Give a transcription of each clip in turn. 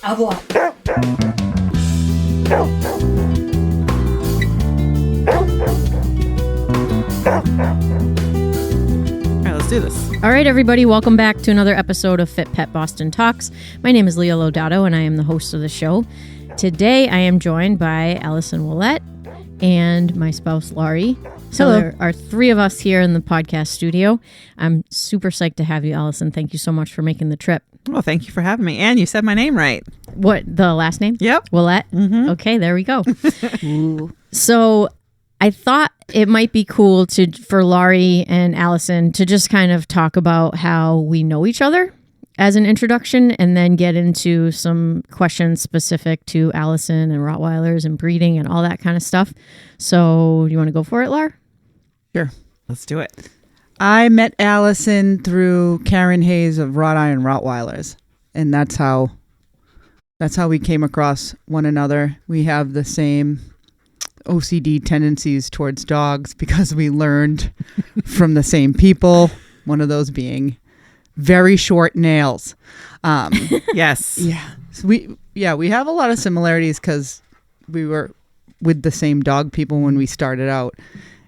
Avoir. Let's do this. All right, everybody, welcome back to another episode of FitPet Boston Talks. My name is Leah Lodato, and I am the host of the show. Today, I am joined by Alison Ouellette and my spouse, Lori. So Hello. There are three of us here in the podcast studio. I'm super psyched to have you, Alison. Thank you so much for making the trip. Well, thank you for having me. And you said my name right. What, the last name? Yep. Ouellette? Mm-hmm. Okay, there we go. So I thought it might be cool for Lori and Alison to just kind of talk about how we know each other as an introduction, and then get into some questions specific to Alison and Rottweilers and breeding and all that kind of stuff. So you want to go for it, Lar? Sure. Let's do it. I met Alison through Karen Hayes of Rott-Iron Rottweilers, and that's how we came across one another. We have the same OCD tendencies towards dogs because we learned from the same people, one of those being very short nails. Yes. Yeah. So we have a lot of similarities because we were with the same dog people when we started out.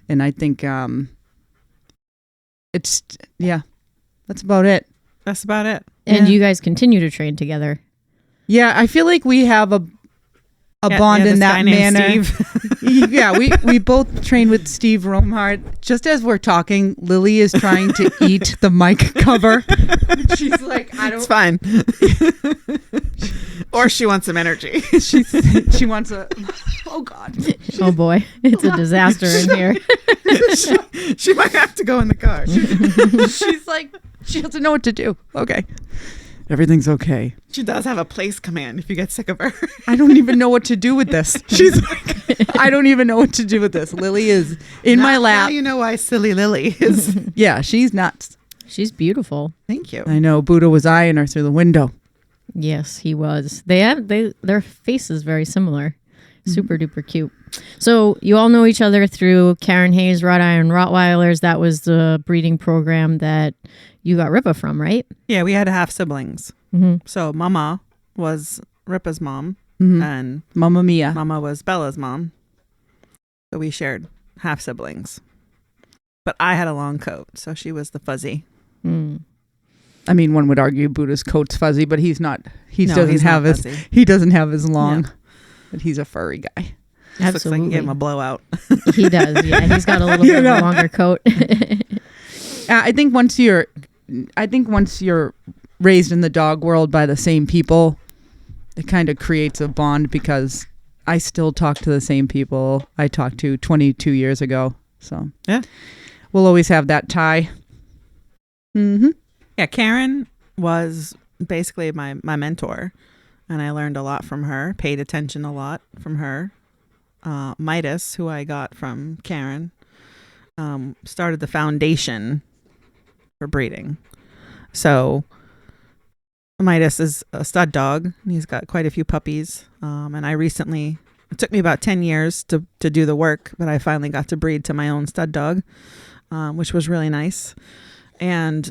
And I think that's about it. That's about it. And Yeah. you guys continue to train together. Yeah, I feel like we have a bond in this that guy named manner. Steve. Yeah, we both train with Steve Romhart. Just as we're talking, Lily is trying to eat the mic cover. She's like, I It's don't. fine. Or she wants some energy. She wants a. Oh God. Oh boy, it's a disaster in here. she might have to go in the car. She's like, she doesn't know what to do. Okay. Everything's okay. She does have a place command if you get sick of her. I don't even know what to do with this. She's like, I don't even know what to do with this. Lily is in my Now lap. you know why Silly Lily is. Yeah, she's nuts. She's beautiful. Thank you. I know. Buddha was eyeing her through the window. Yes, he was. Their faces very similar. Super duper cute. So you all know each other through Karen Hayes, Rott-Iron Rottweilers. That was the breeding program that you got Rippa from, right? Yeah, we had half siblings. Mm-hmm. So Mama was Rippa's mom, Mhm. and Mamma Mia. Mama was Bella's mom. So we shared half siblings. But I had a long coat, so she was the fuzzy. Mm. I mean, one would argue Buddha's coat's fuzzy, but he's not. He No, doesn't he's have not his. fuzzy. He doesn't have his long. Yeah. But he's a furry guy. Just looks like you Absolutely. gave him a blowout. He does. Yeah, he's got a little Yeah, bit of no. a longer coat. I think once you're raised in the dog world by the same people, it kind of creates a bond because I still talk to the same people I talked to 22 years ago. So Yeah. we'll always have that tie. Mm-hmm. Yeah, Karen was basically my mentor, and I learned a lot from her, paid attention a lot from her. Midas, who I got from Karen, started the foundation for breeding. So Midas is a stud dog. He's got quite a few puppies. And it took me about 10 years to do the work, but I finally got to breed to my own stud dog, which was really nice. And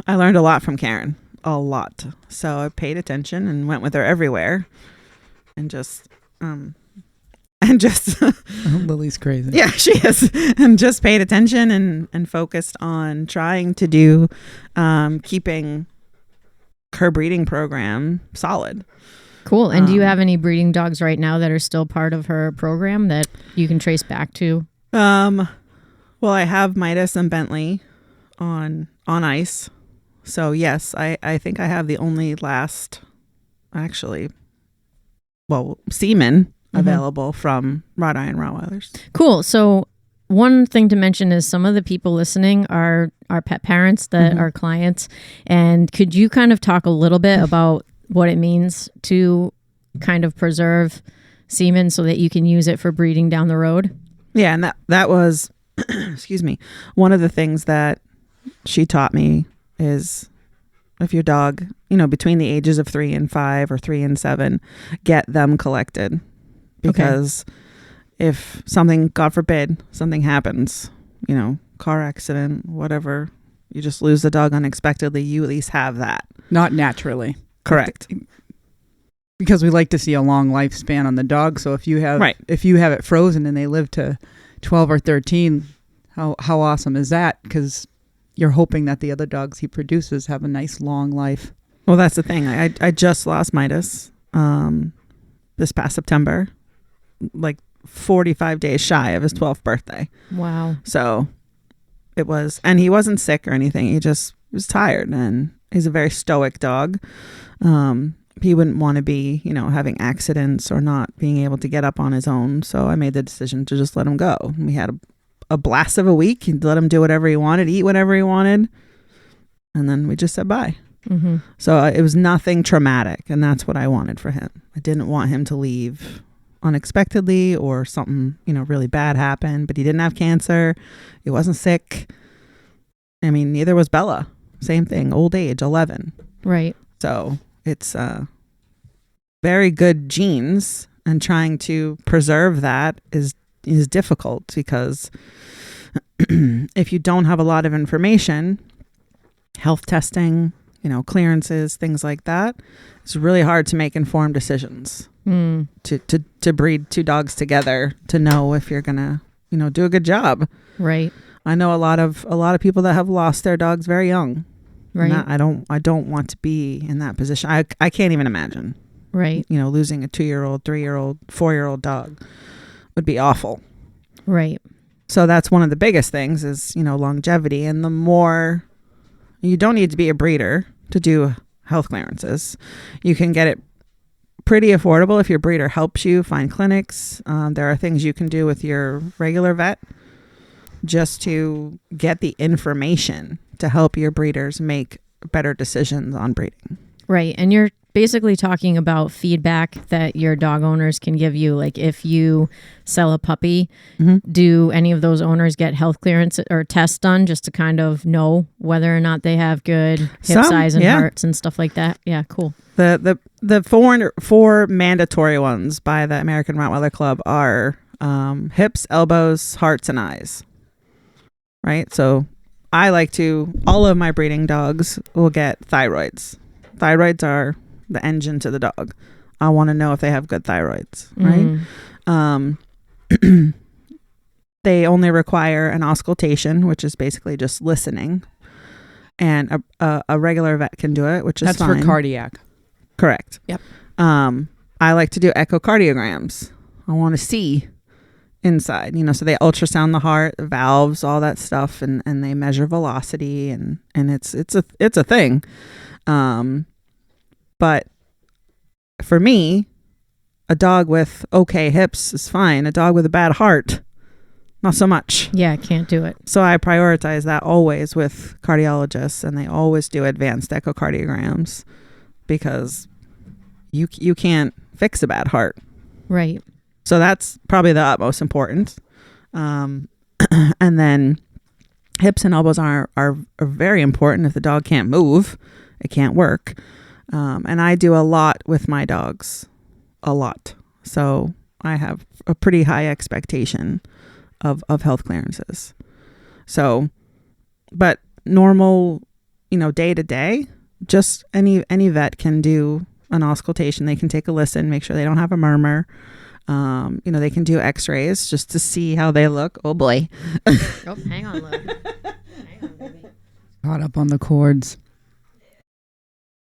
I learned a lot from Karen, a lot. So I paid attention and went with her everywhere, and just Lily's crazy. yeah, she is, and just paid attention and focused on trying to do keeping her breeding program solid. Cool. And do you have any breeding dogs right now that are still part of her program that you can trace back to? Well, I have Midas and Bentley on ice. So yes, I think I have the only last, semen available from Rott-Iron Rottweilers. Cool. So one thing to mention is some of the people listening are pet parents that are clients. And could you kind of talk a little bit about what it means to kind of preserve semen so that you can use it for breeding down the road? Yeah, and that was, excuse me, one of the things that she taught me is if your dog, between the ages of 3 and 5 or 3 and 7, get them collected. Because if something, God forbid, something happens, car accident, whatever, you just lose the dog unexpectedly, you at least have that. Not naturally. Correct. because we like to see a long lifespan on the dog. So if you have it frozen and they live to 12 or 13, how awesome is that? Because you're hoping that the other dogs he produces have a nice long life. Well, that's the thing. I just lost Midas this past September, like 45 days shy of his 12th birthday. Wow. So it was, and he wasn't sick or anything. He just was tired, and he's a very stoic dog. He wouldn't want to be, having accidents or not being able to get up on his own. So I made the decision to just let him go. We had a blast of a week. He'd let him do whatever he wanted, eat whatever he wanted. And then we just said bye. Mm-hmm. So it was nothing traumatic. And that's what I wanted for him. I didn't want him to leave unexpectedly or something, really bad happened. But he didn't have cancer. He wasn't sick. I mean, neither was Bella. Same thing. Old age, 11. Right. So it's very good genes. And trying to preserve that is difficult because if you don't have a lot of information, health testing, clearances, things like that, it's really hard to make informed decisions to breed two dogs together to know if you're gonna do a good job. Right. I know a lot of people that have lost their dogs very young. Right. I don't want to be in that position. I can't even imagine. Right. Losing a 2-year-old, 3-year-old, 4-year-old dog would be awful. Right. So that's one of the biggest things is, longevity. And the more, you don't need to be a breeder to do health clearances. You can get it pretty affordable if your breeder helps you find clinics. There are things you can do with your regular vet just to get the information to help your breeders make better decisions on breeding. Right. And you're basically talking about feedback that your dog owners can give you. Like if you sell a puppy, do any of those owners get health clearance or tests done just to kind of know whether or not they have good hip size and hearts and stuff like that? Yeah, cool. The four mandatory ones by the American Rottweiler Club are hips, elbows, hearts, and eyes. Right? So all of my breeding dogs will get thyroids. Thyroids are the engine to the dog. I want to know if they have good thyroids, right? They only require an auscultation, which is basically just listening, and a regular vet can do it, which is fine. That's for cardiac. Correct. Yep. I like to do echocardiograms. I want to see inside, so they ultrasound the heart, the valves, all that stuff, and they measure velocity, and it's a thing. But for me, a dog with okay hips is fine. A dog with a bad heart, not so much. Yeah, I can't do it. So I prioritize that always with cardiologists, and they always do advanced echocardiograms because you can't fix a bad heart. Right. So that's probably the utmost important. And then hips and elbows are very important. If the dog can't move, it can't work. And I do a lot with my dogs, a lot. So I have a pretty high expectation of health clearances. So, but normal, day to day, just any vet can do an auscultation. They can take a listen, make sure they don't have a murmur. They can do x-rays just to see how they look. Oh boy. Oh, hang on, Lou. Hang on, baby. Caught up on the cords.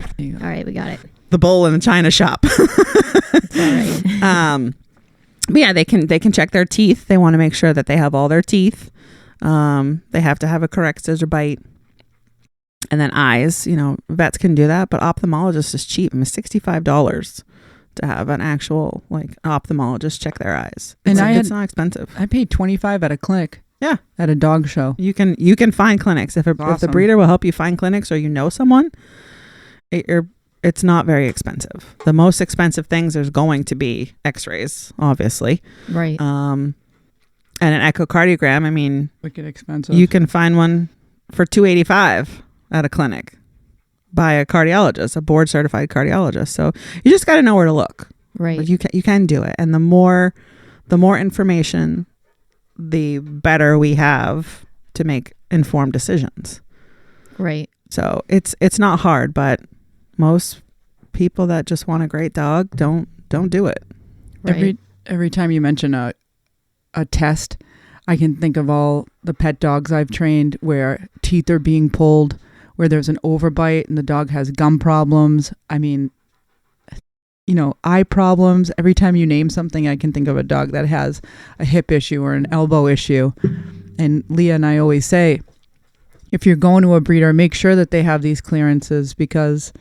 All right, we got it. The bowl in the china shop. It's all right. But yeah, they can check their teeth. They want to make sure that they have all their teeth. They have to have a correct scissor bite. And then eyes, vets can do that, but ophthalmologist is cheap. It's $65 to have an actual ophthalmologist check their eyes. It's not expensive. I paid $25 at a clinic. Yeah, at a dog show. You can find clinics if the breeder will help you find clinics, or someone. It's not very expensive. The most expensive things is going to be x-rays, obviously. Right. And an echocardiogram, I mean, wicked expensive. You can find one for $285 at a clinic by a cardiologist, a board certified cardiologist. So you just got to know where to look. Right. But you can do it. And the more information, the better we have to make informed decisions. Right. So it's not hard, but most people that just want a great dog, don't do it. Right. Every time you mention a test, I can think of all the pet dogs I've trained where teeth are being pulled, where there's an overbite and the dog has gum problems. I mean, eye problems. Every time you name something, I can think of a dog that has a hip issue or an elbow issue. And Leah and I always say, if you're going to a breeder, make sure that they have these clearances, because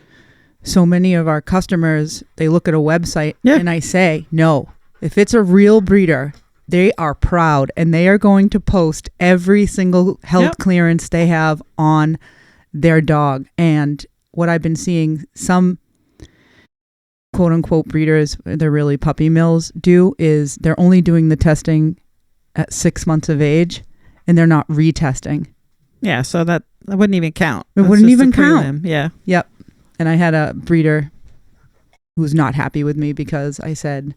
so many of our customers, they look at a website and I say, no, if it's a real breeder, they are proud and they are going to post every single health clearance they have on their dog. And what I've been seeing some quote unquote breeders, they're really puppy mills, do is they're only doing the testing at 6 months of age and they're not retesting. Yeah, so that wouldn't even count. It wouldn't even count. Prelim. Yeah. Yep. And I had a breeder who was not happy with me because I said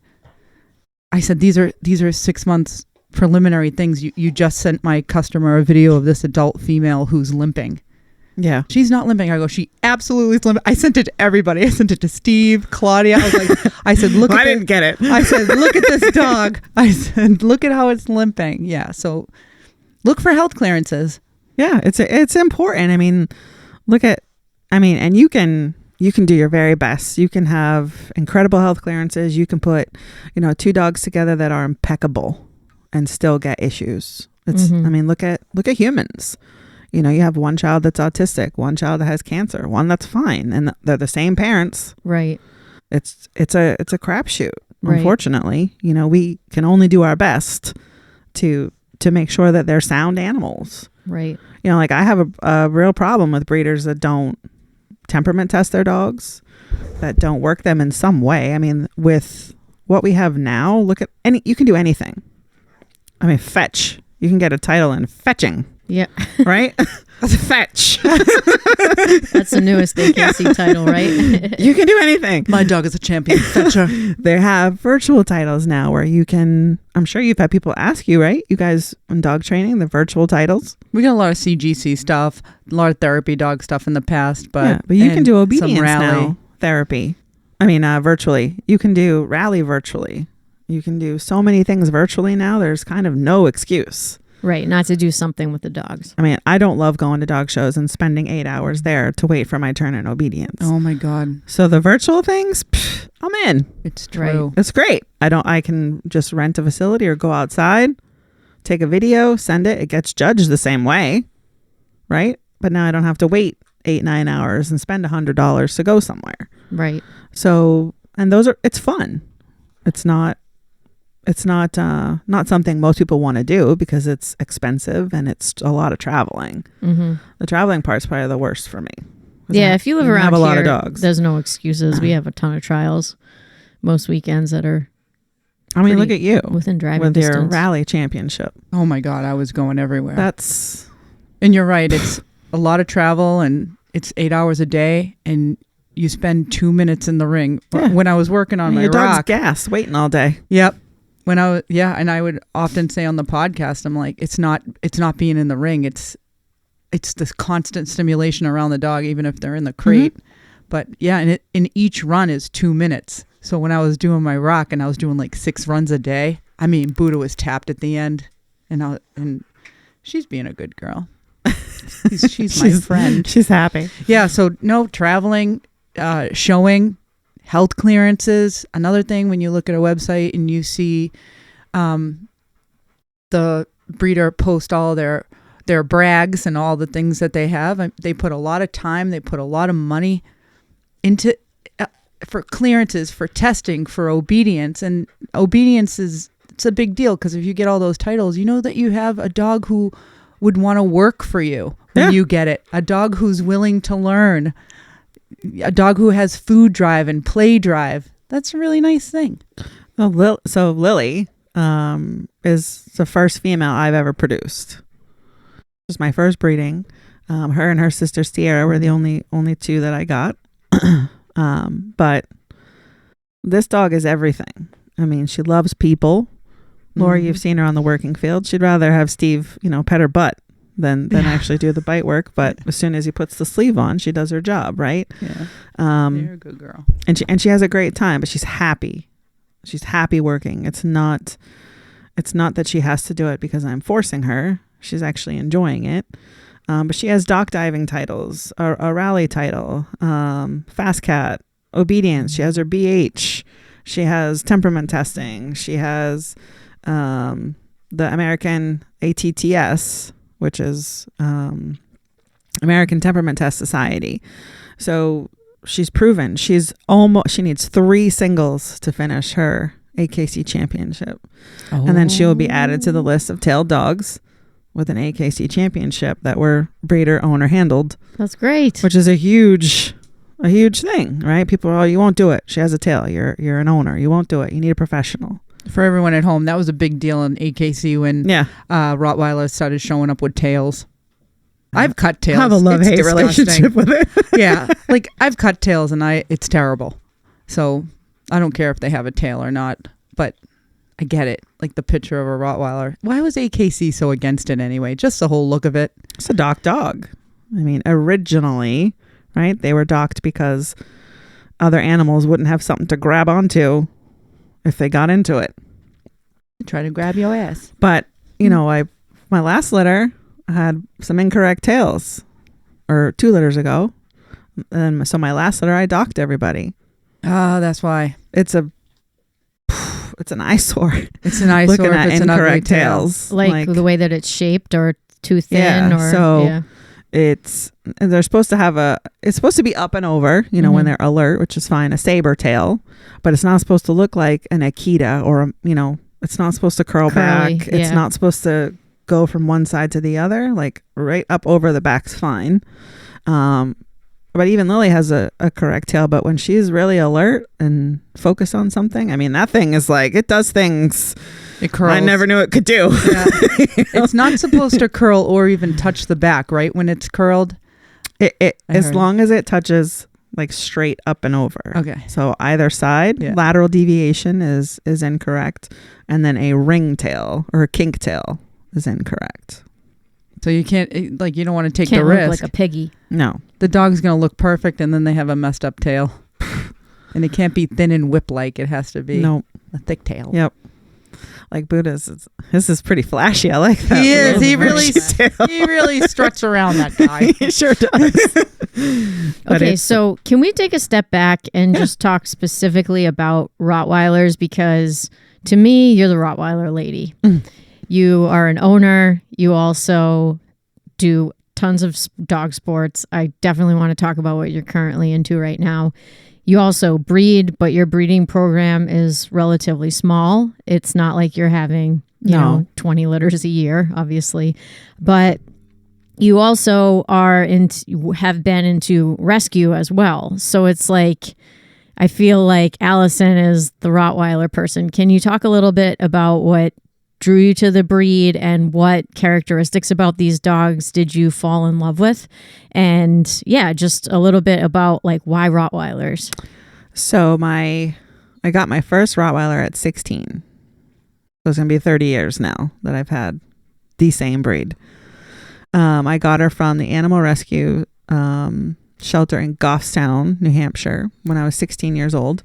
these are 6 months preliminary things. You just sent my customer a video of this adult female who's limping. Yeah. She's not limping. I go, she absolutely is limping. I sent it to everybody. I sent it to Steve, Claudia. I said, look well, at I didn't get it. I said, look at this dog. I said, look at how it's limping. Yeah. So look for health clearances. Yeah, it's important. I mean, and you can do your very best. You can have incredible health clearances. You can put, 2 dogs together that are impeccable and still get issues. It's I mean, look at humans. You have one child that's autistic, one child that has cancer, one that's fine, and they're the same parents. Right. It's a crapshoot. Right. Unfortunately, we can only do our best to make sure that they're sound animals. Right. I have a real problem with breeders that don't temperament test their dogs, that don't work them in some way. I mean, with what we have now, you can do anything. I mean, fetch. You can get a title in fetching. Yeah. Right? Fetch. That's the newest AKC title, right? You can do anything. My dog is a champion fetcher. They have virtual titles now where you can, I'm sure you've had people ask you, right? You guys in dog training, the virtual titles. We got a lot of CGC stuff, a lot of therapy dog stuff in the past, but you can do obedience now, therapy. I mean, virtually. You can do rally virtually. You can do so many things virtually now. There's kind of no excuse. Right, not to do something with the dogs. I mean, I don't love going to dog shows and spending 8 hours there to wait for my turn in obedience. Oh my God. So the virtual things, I'm in. It's true. Right. It's great. I can just rent a facility or go outside, take a video, send it. It gets judged the same way, right? But now I don't have to wait 8-9 hours and spend $100 to go somewhere. Right. So, and it's fun. It's not something most people want to do because it's expensive and it's a lot of traveling. Mm-hmm. The traveling part's probably the worst for me. Yeah, if you live around have a here, lot of dogs. There's no excuses. We have a ton of trials most weekends that are. I mean, look at you within driving with distance. your rally championship. Oh my God, I was going everywhere. And you're right. It's a lot of travel and it's 8 hours a day and you spend 2 minutes in the ring. Yeah. When I was working on my your dog's rock, gas waiting all day. Yep. And I would often say on the podcast, I'm like, it's not being in the ring. It's this constant stimulation around the dog, even if they're in the crate. Mm-hmm. But yeah, and in each run is 2 minutes. So when I was doing my rock and I was doing like 6 runs a day, I mean, Buddha was tapped at the end, and she's being a good girl. She's my friend. She's happy. Yeah. So no traveling, showing. Health clearances. Another thing, when you look at a website and you see the breeder post all their brags and all the things that they have, they put a lot of time, they put a lot of money into for clearances, for testing, for obedience. And obedience it's a big deal because if you get all those titles, you know that you have a dog who would want to work for you when you get it. A dog who's willing to learn. A dog who has food drive and play drive. That's a really nice thing. Well, so Lily is the first female I've ever produced. It was my first breeding. Her and her sister Sierra were the only 2 that I got. But this dog is everything. I mean, she loves people. Lori, you've seen her on the working field. She'd rather have Steve, pet her butt than actually do the bite work. But as soon as he puts the sleeve on, she does her job, right? Yeah. You're a good girl. And she has a great time, but she's happy. She's happy working. It's not that she has to do it because I'm forcing her. She's actually enjoying it. But she has dock diving titles, a rally title, fast cat, obedience. She has her BH. She has temperament testing. She has the American ATTS, which is American Temperament Test Society. So she's proven she needs 3 singles to finish her AKC championship. Oh. And then she will be added to the list of tailed dogs with an AKC championship that were breeder owner handled. That's great. Which is a huge thing, right? People are, oh, you won't do it. She has a tail. You're an owner. You won't do it. You need a professional. For everyone at home, that was a big deal in AKC when Rottweilers started showing up with tails. I've cut tails. I have a love-hate relationship with it. Yeah. Like, I've cut tails and it's terrible. So I don't care if they have a tail or not, but I get it. Like the picture of a Rottweiler. Why was AKC so against it anyway? Just the whole look of it. It's a dock dog. I mean, originally, right, they were docked because other animals wouldn't have something to grab onto if they got into it. Try to grab your ass. But, my last litter had some incorrect tails, or 2 litters ago. And so my last litter, I docked everybody. Oh, that's why. It's an eyesore. It's an eyesore. Looking at incorrect tails. Like the way that it's shaped or too thin. They're supposed to have it's supposed to be up and over, when they're alert, which is fine, a saber tail, but it's not supposed to look like an Akita or, it's not supposed to curly back. It's not supposed to go from one side to the other, like right up over the back's fine. But even Lily has a correct tail, but when she's really alert and focused on something, I mean, that thing is like, it does things it curls. I never knew it could do. Yeah. It's not supposed to curl or even touch the back, right? When it's curled? As long as it touches like straight up and over. Okay. So either side, lateral deviation is incorrect. And then a ring tail or a kink tail is incorrect. So you can't, you don't want to take the risk. Look like a piggy. No. The dog's going to look perfect and then they have a messed up tail. And it can't be thin and whip-like. It has to be a thick tail. Yep. Like Buddha's, this is pretty flashy. I like that. He is. He really struts around, that guy. He sure does. Okay, so can we take a step back and just talk specifically about Rottweilers? Because to me, you're the Rottweiler lady. You are an owner. You also do tons of dog sports. I definitely want to talk about what you're currently into right now. You also breed, but your breeding program is relatively small. It's not like you're having, 20 litters a year, obviously. But you also have been into rescue as well. So it's like, I feel like Alison is the Rottweiler person. Can you talk a little bit about what drew you to the breed and what characteristics about these dogs did you fall in love with? And just a little bit about like why Rottweilers. So I got my first Rottweiler at 16. So it's going to be 30 years now that I've had the same breed. I got her from the animal rescue shelter in Goffstown, New Hampshire when I was 16 years old.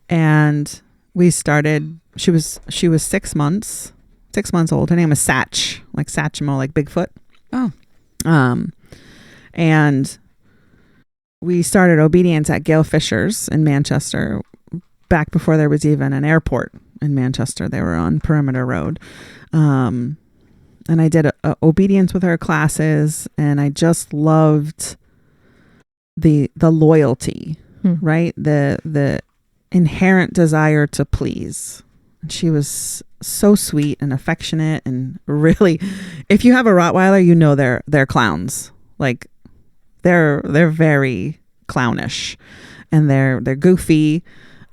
And we started, she was 6 months old. Her name was Satch, like Satchmo, like Bigfoot. Oh. And we started obedience at Gail Fisher's in Manchester back before there was even an airport in Manchester. They were on Perimeter Road. And I did a obedience with her classes, and I just loved the loyalty, right? The inherent desire to please. And she was so sweet and affectionate, and really, if you have a Rottweiler, they're clowns. Like they're very clownish, and they're goofy,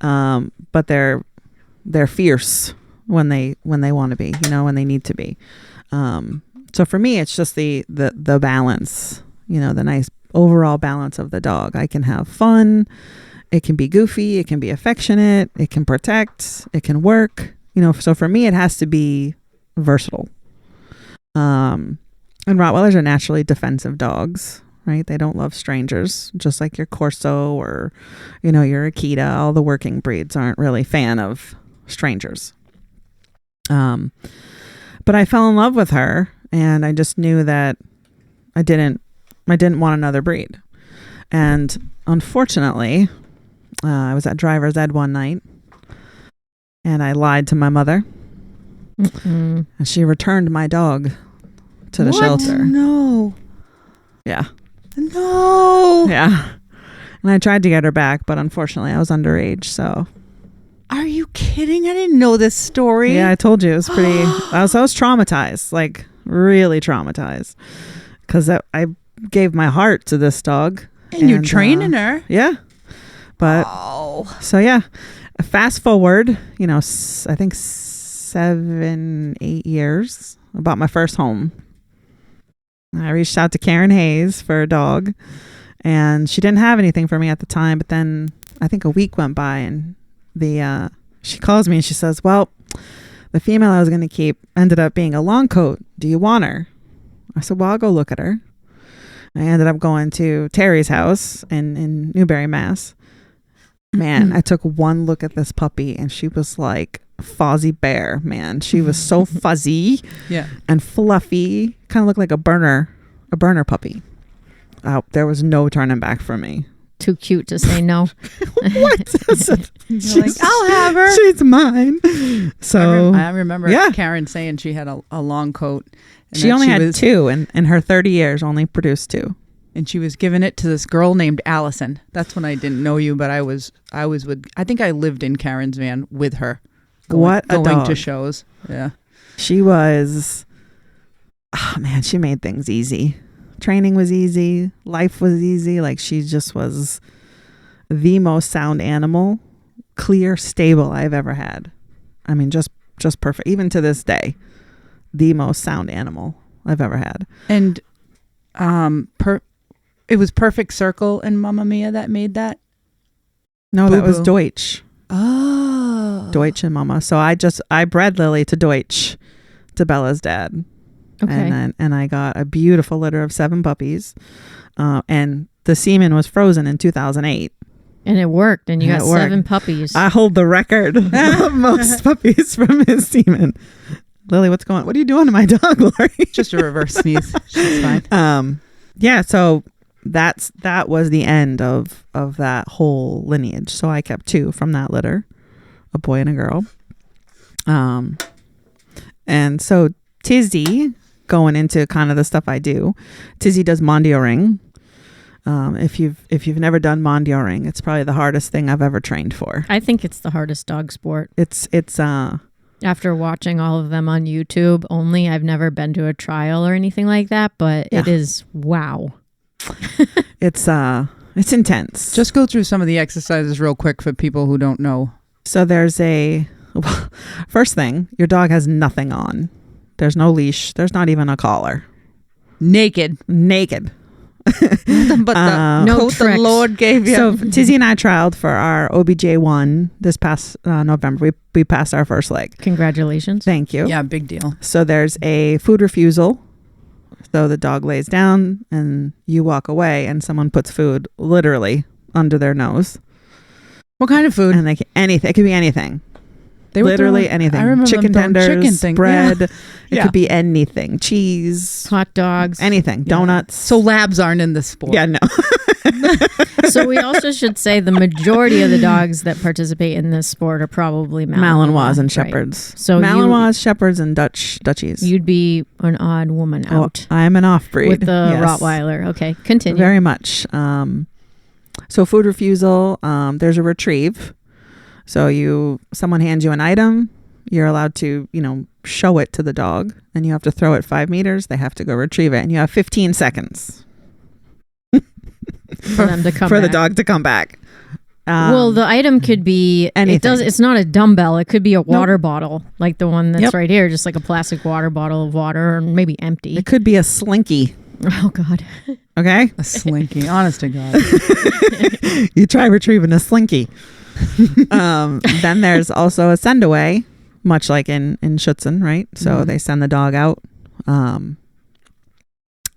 but they're fierce when they want to be, when they need to be. So for me, it's just the balance, the nice overall balance of the dog. I can have fun. It can be goofy. It can be affectionate. It can protect. It can work. So for me, it has to be versatile. And And Rottweilers are naturally defensive dogs, right? They don't love strangers, just like your Corso or, your Akita. All the working breeds aren't really fan of strangers. But I fell in love with her, and I just knew that I didn't want another breed. And unfortunately, I was at driver's ed one night, and I lied to my mother. And she returned my dog to the shelter. No. Yeah. No. Yeah. And I tried to get her back, but unfortunately I was underage, so. Are you kidding? I didn't know this story. Yeah, I told you. It was pretty, I was traumatized, like really traumatized. Because I gave my heart to this dog. And you're training her. Yeah. But, so yeah. Fast forward, I think 7-8 years. I bought my first home. I reached out to Karen Hayes for a dog, and she didn't have anything for me at the time. But then I think a week went by, and she calls me and she says, well, the female I was going to keep ended up being a long coat. Do you want her? I said, well, I'll go look at her. I ended up going to Terry's house in Newbury, Mass. Man, I took one look at this puppy, and she was like Fozzie Bear, man. She was so fuzzy and fluffy. Kind of looked like a burner puppy. There was no turning back for me. Too cute to say no. What? You're like, I'll have her. She's mine. So I remember Karen saying she had a long coat. And she only had 2, and in her 30 years only produced 2. And she was giving it to this girl named Alison. That's when I didn't know you, but I was with. I think I lived in Karen's van with her. Going to shows. Yeah. She was. Oh man, she made things easy. Training was easy. Life was easy. Like, she just was the most sound animal, clear, stable I've ever had. I mean, just perfect. Even to this day, the most sound animal I've ever had. And it was Perfect Circle and Mamma Mia that made that? No, that was Deutsch. Oh. Deutsch and Mama. So I bred Lily to Deutsch, to Bella's dad. Okay. And I got a beautiful litter of 7 puppies. And the semen was frozen in 2008. And it worked, and you got 7 puppies. I hold the record of most puppies from his semen. Lily, what are you doing to my dog, Lori? Just a reverse sneeze. She's fine. Yeah, so that was the end of that whole lineage. So I kept 2 from that litter, a boy and a girl. And so Tizzy, going into kind of the stuff I do, Tizzy does Mondio Ring. If you've never done Mondio Ring, it's probably the hardest thing I've ever trained for. I think it's the hardest dog sport. It's after watching all of them on YouTube only, I've never been to a trial or anything like that, but it is wow. It's intense. Just go through some of the exercises real quick for people who don't know. So there's first thing, your dog has nothing on. There's no leash. There's not even a collar. Naked. But no coat the Lord gave you. So Tizzy and I trialed for our OBJ1 this past November. We passed our first leg. Congratulations. Thank you. Yeah, big deal. So there's a food refusal. So the dog lays down and you walk away, and someone puts food literally under their nose. What kind of food? And anything. It could be anything. They were literally anything. I remember chicken them tenders, chicken thing. bread. It could be anything. Cheese, hot dogs, anything. Donuts. So labs aren't in this sport. Yeah, no. So we also should say the majority of the dogs that participate in this sport are probably Malinois and Shepherds. Right. So Malinois, Shepherds, and Dutchies. You'd be an odd woman out. I am an off-breed. With the Rottweiler. Okay, continue. Very much. So food refusal, there's a retrieve. So someone hands you an item, you're allowed to, show it to the dog, and you have to throw it 5 meters. They have to go retrieve it, and you have 15 seconds for them to come for back. the dog to come back. Well, the item could be anything. It's not a dumbbell. It could be a water bottle, like the one that's right here, just like a plastic water bottle of water, or maybe empty. It could be a slinky. Oh God. Okay, a slinky. Honest to God. You try retrieving a slinky. Then there's also a send away, much like in Schutzen, right? So they send the dog out.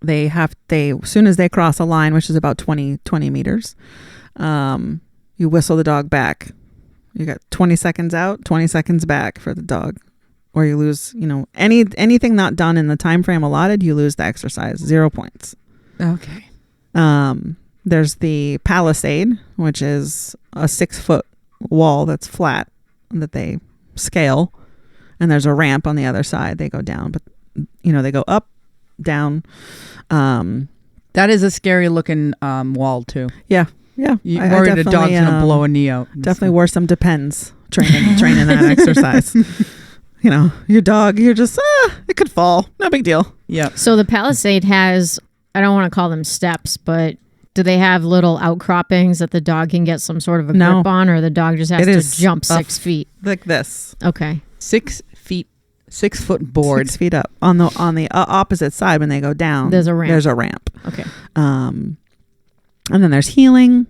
as soon as they cross a line, which is about 20 meters, you whistle the dog back. You got 20 seconds out, 20 seconds back for the dog, or you lose, anything not done in the time frame allotted, you lose the exercise, 0 points. Okay. There's the palisade, which is a 6-foot wall that's flat that they scale, and there's a ramp on the other side. They go down, but they go up, down. That is a scary looking wall too. Yeah. You worry the dog's gonna blow a knee out. Definitely wore some Depends training that exercise. Your dog, you're just it could fall, no big deal. Yeah. So the palisade has, I don't want to call them steps, but do they have little outcroppings that the dog can get some sort of a grip on, or the dog just has to jump 6 feet like this? Okay. 6 feet, 6 foot board, 6 feet up on the opposite side. When they go down, there's a ramp. Okay. And then there's healing.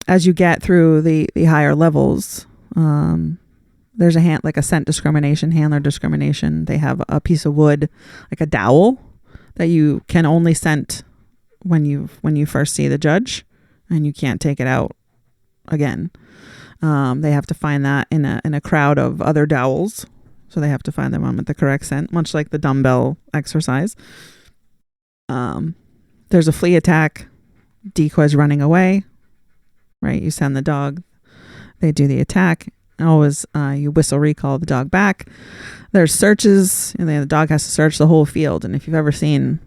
As you get through the higher levels, there's a scent discrimination, handler discrimination. They have a piece of wood, like a dowel, that you can only scent when you first see the judge, and you can't take it out again. They have to find that in a crowd of other dowels, so they have to find the one with the correct scent, much like the dumbbell exercise. There's a flea attack, decoys running away, right? You send the dog, they do the attack. Always you whistle recall the dog back. There's searches, and the dog has to search the whole field, and if you've ever seen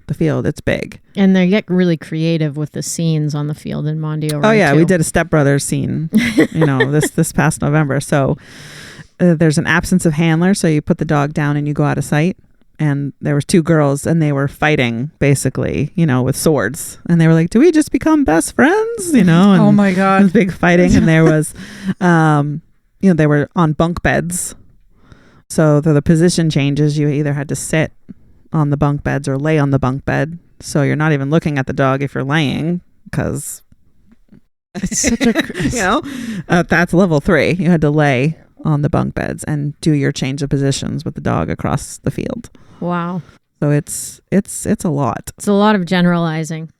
the field, it's big. And they get really creative with the scenes on the field in Mondio. Oh yeah, too. we did a Step Brothers scene, this past November. So there's an absence of handler, so you put the dog down and you go out of sight. And there was 2 girls, and they were fighting basically, with swords. And they were like, "Do we just become best friends?" And oh my God, it was big fighting. And there was, they were on bunk beds. So the position changes. You either had to sit on the bunk beds or lay on the bunk bed. So you're not even looking at the dog if you're laying, because it's such a that's level 3. You had to lay on the bunk beds and do your change of positions with the dog across the field. Wow. So it's a lot. It's a lot of generalizing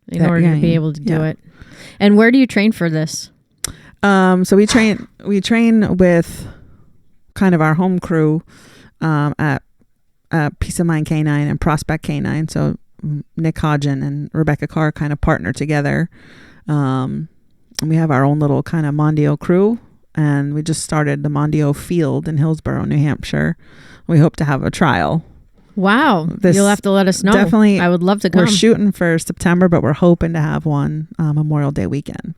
in order to be able to do it. And where do you train for this? So we train with kind of our home crew at Peace of Mind Canine and Prospect Canine. So Nick Hodgen and Rebecca Carr kind of partner together. And we have our own little kind of Mondio crew, and we just started the Mondio field in Hillsborough, New Hampshire. We hope to have a trial. Wow. You'll have to let us know. Definitely. I would love to come. We're shooting for September, but we're hoping to have one Memorial Day weekend.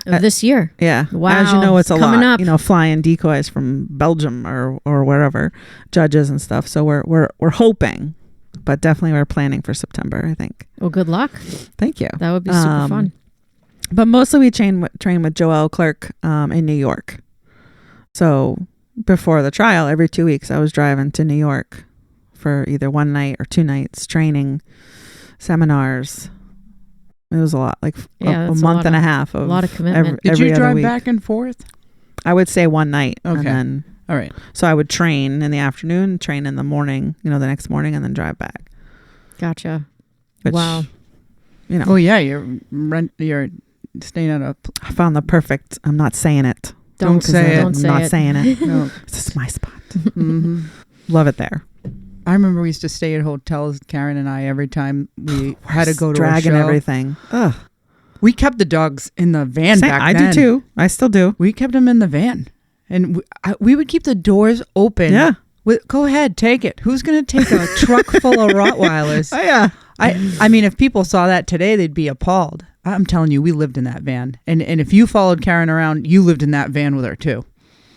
Of this year? Yeah. Wow. As you know, it's a coming lot. Up. Flying decoys from Belgium or wherever, judges and stuff. So we're hoping, but definitely we're planning for September, I think. Well, good luck. Thank you. That would be super fun. But mostly we train with Joelle Clerk in New York. So before the trial, every 2 weeks I was driving to New York for either 1 night or 2 nights, training, seminars. It was a lot, like a month and a half of a lot of commitment. Did you drive week. back and forth? I would say 1 night. Okay. And then, all right. So I would train in the afternoon, train in the morning, the next morning, and then drive back. Gotcha. Which, wow. Oh yeah, you're staying at a. I found the perfect. I'm not saying it. Don't say it. I'm not saying it. No, this is my spot. Mm-hmm. Love it there. I remember we used to stay at hotels, Karen and I, every time we had to go to dragging a show. Everything. Ugh. We kept the dogs in the van back then. I do too. I still do. We kept them in the van, and we would keep the doors open. Yeah. Go ahead, take it. Who's going to take a truck full of Rottweilers? Oh yeah. I mean, if people saw that today, they'd be appalled. I'm telling you, we lived in that van, and if you followed Karen around, you lived in that van with her too.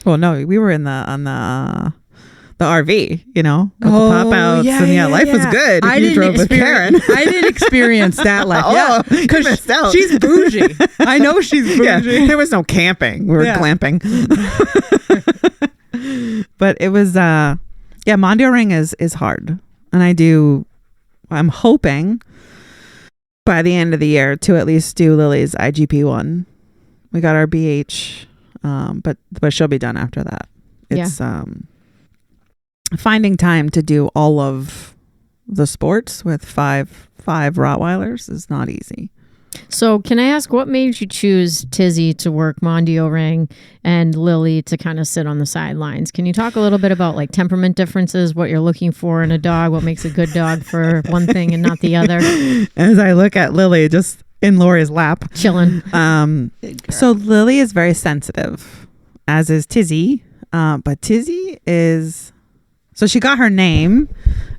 Well, no, we were on the RV, with the pop outs, and life was good. If you drove with Karen. I didn't experience that life. Because missed out. She's bougie. I know she's bougie. Yeah, there was no camping. We were glamping. But it was, Mondio Ring is hard, and I'm hoping by the end of the year to at least do Lily's IGP one. We got our BH, but she'll be done after that. It's finding time to do all of the sports with five Rottweilers is not easy. So can I ask, what made you choose Tizzy to work Mondio ring and Lily to kind of sit on the sidelines? Can you talk a little bit about like temperament differences, what you're looking for in a dog, what makes a good dog for one thing and not the other? As I look at Lily just in Lori's lap. Chilling. So Lily is very sensitive, as is Tizzy. But Tizzy is... So she got her name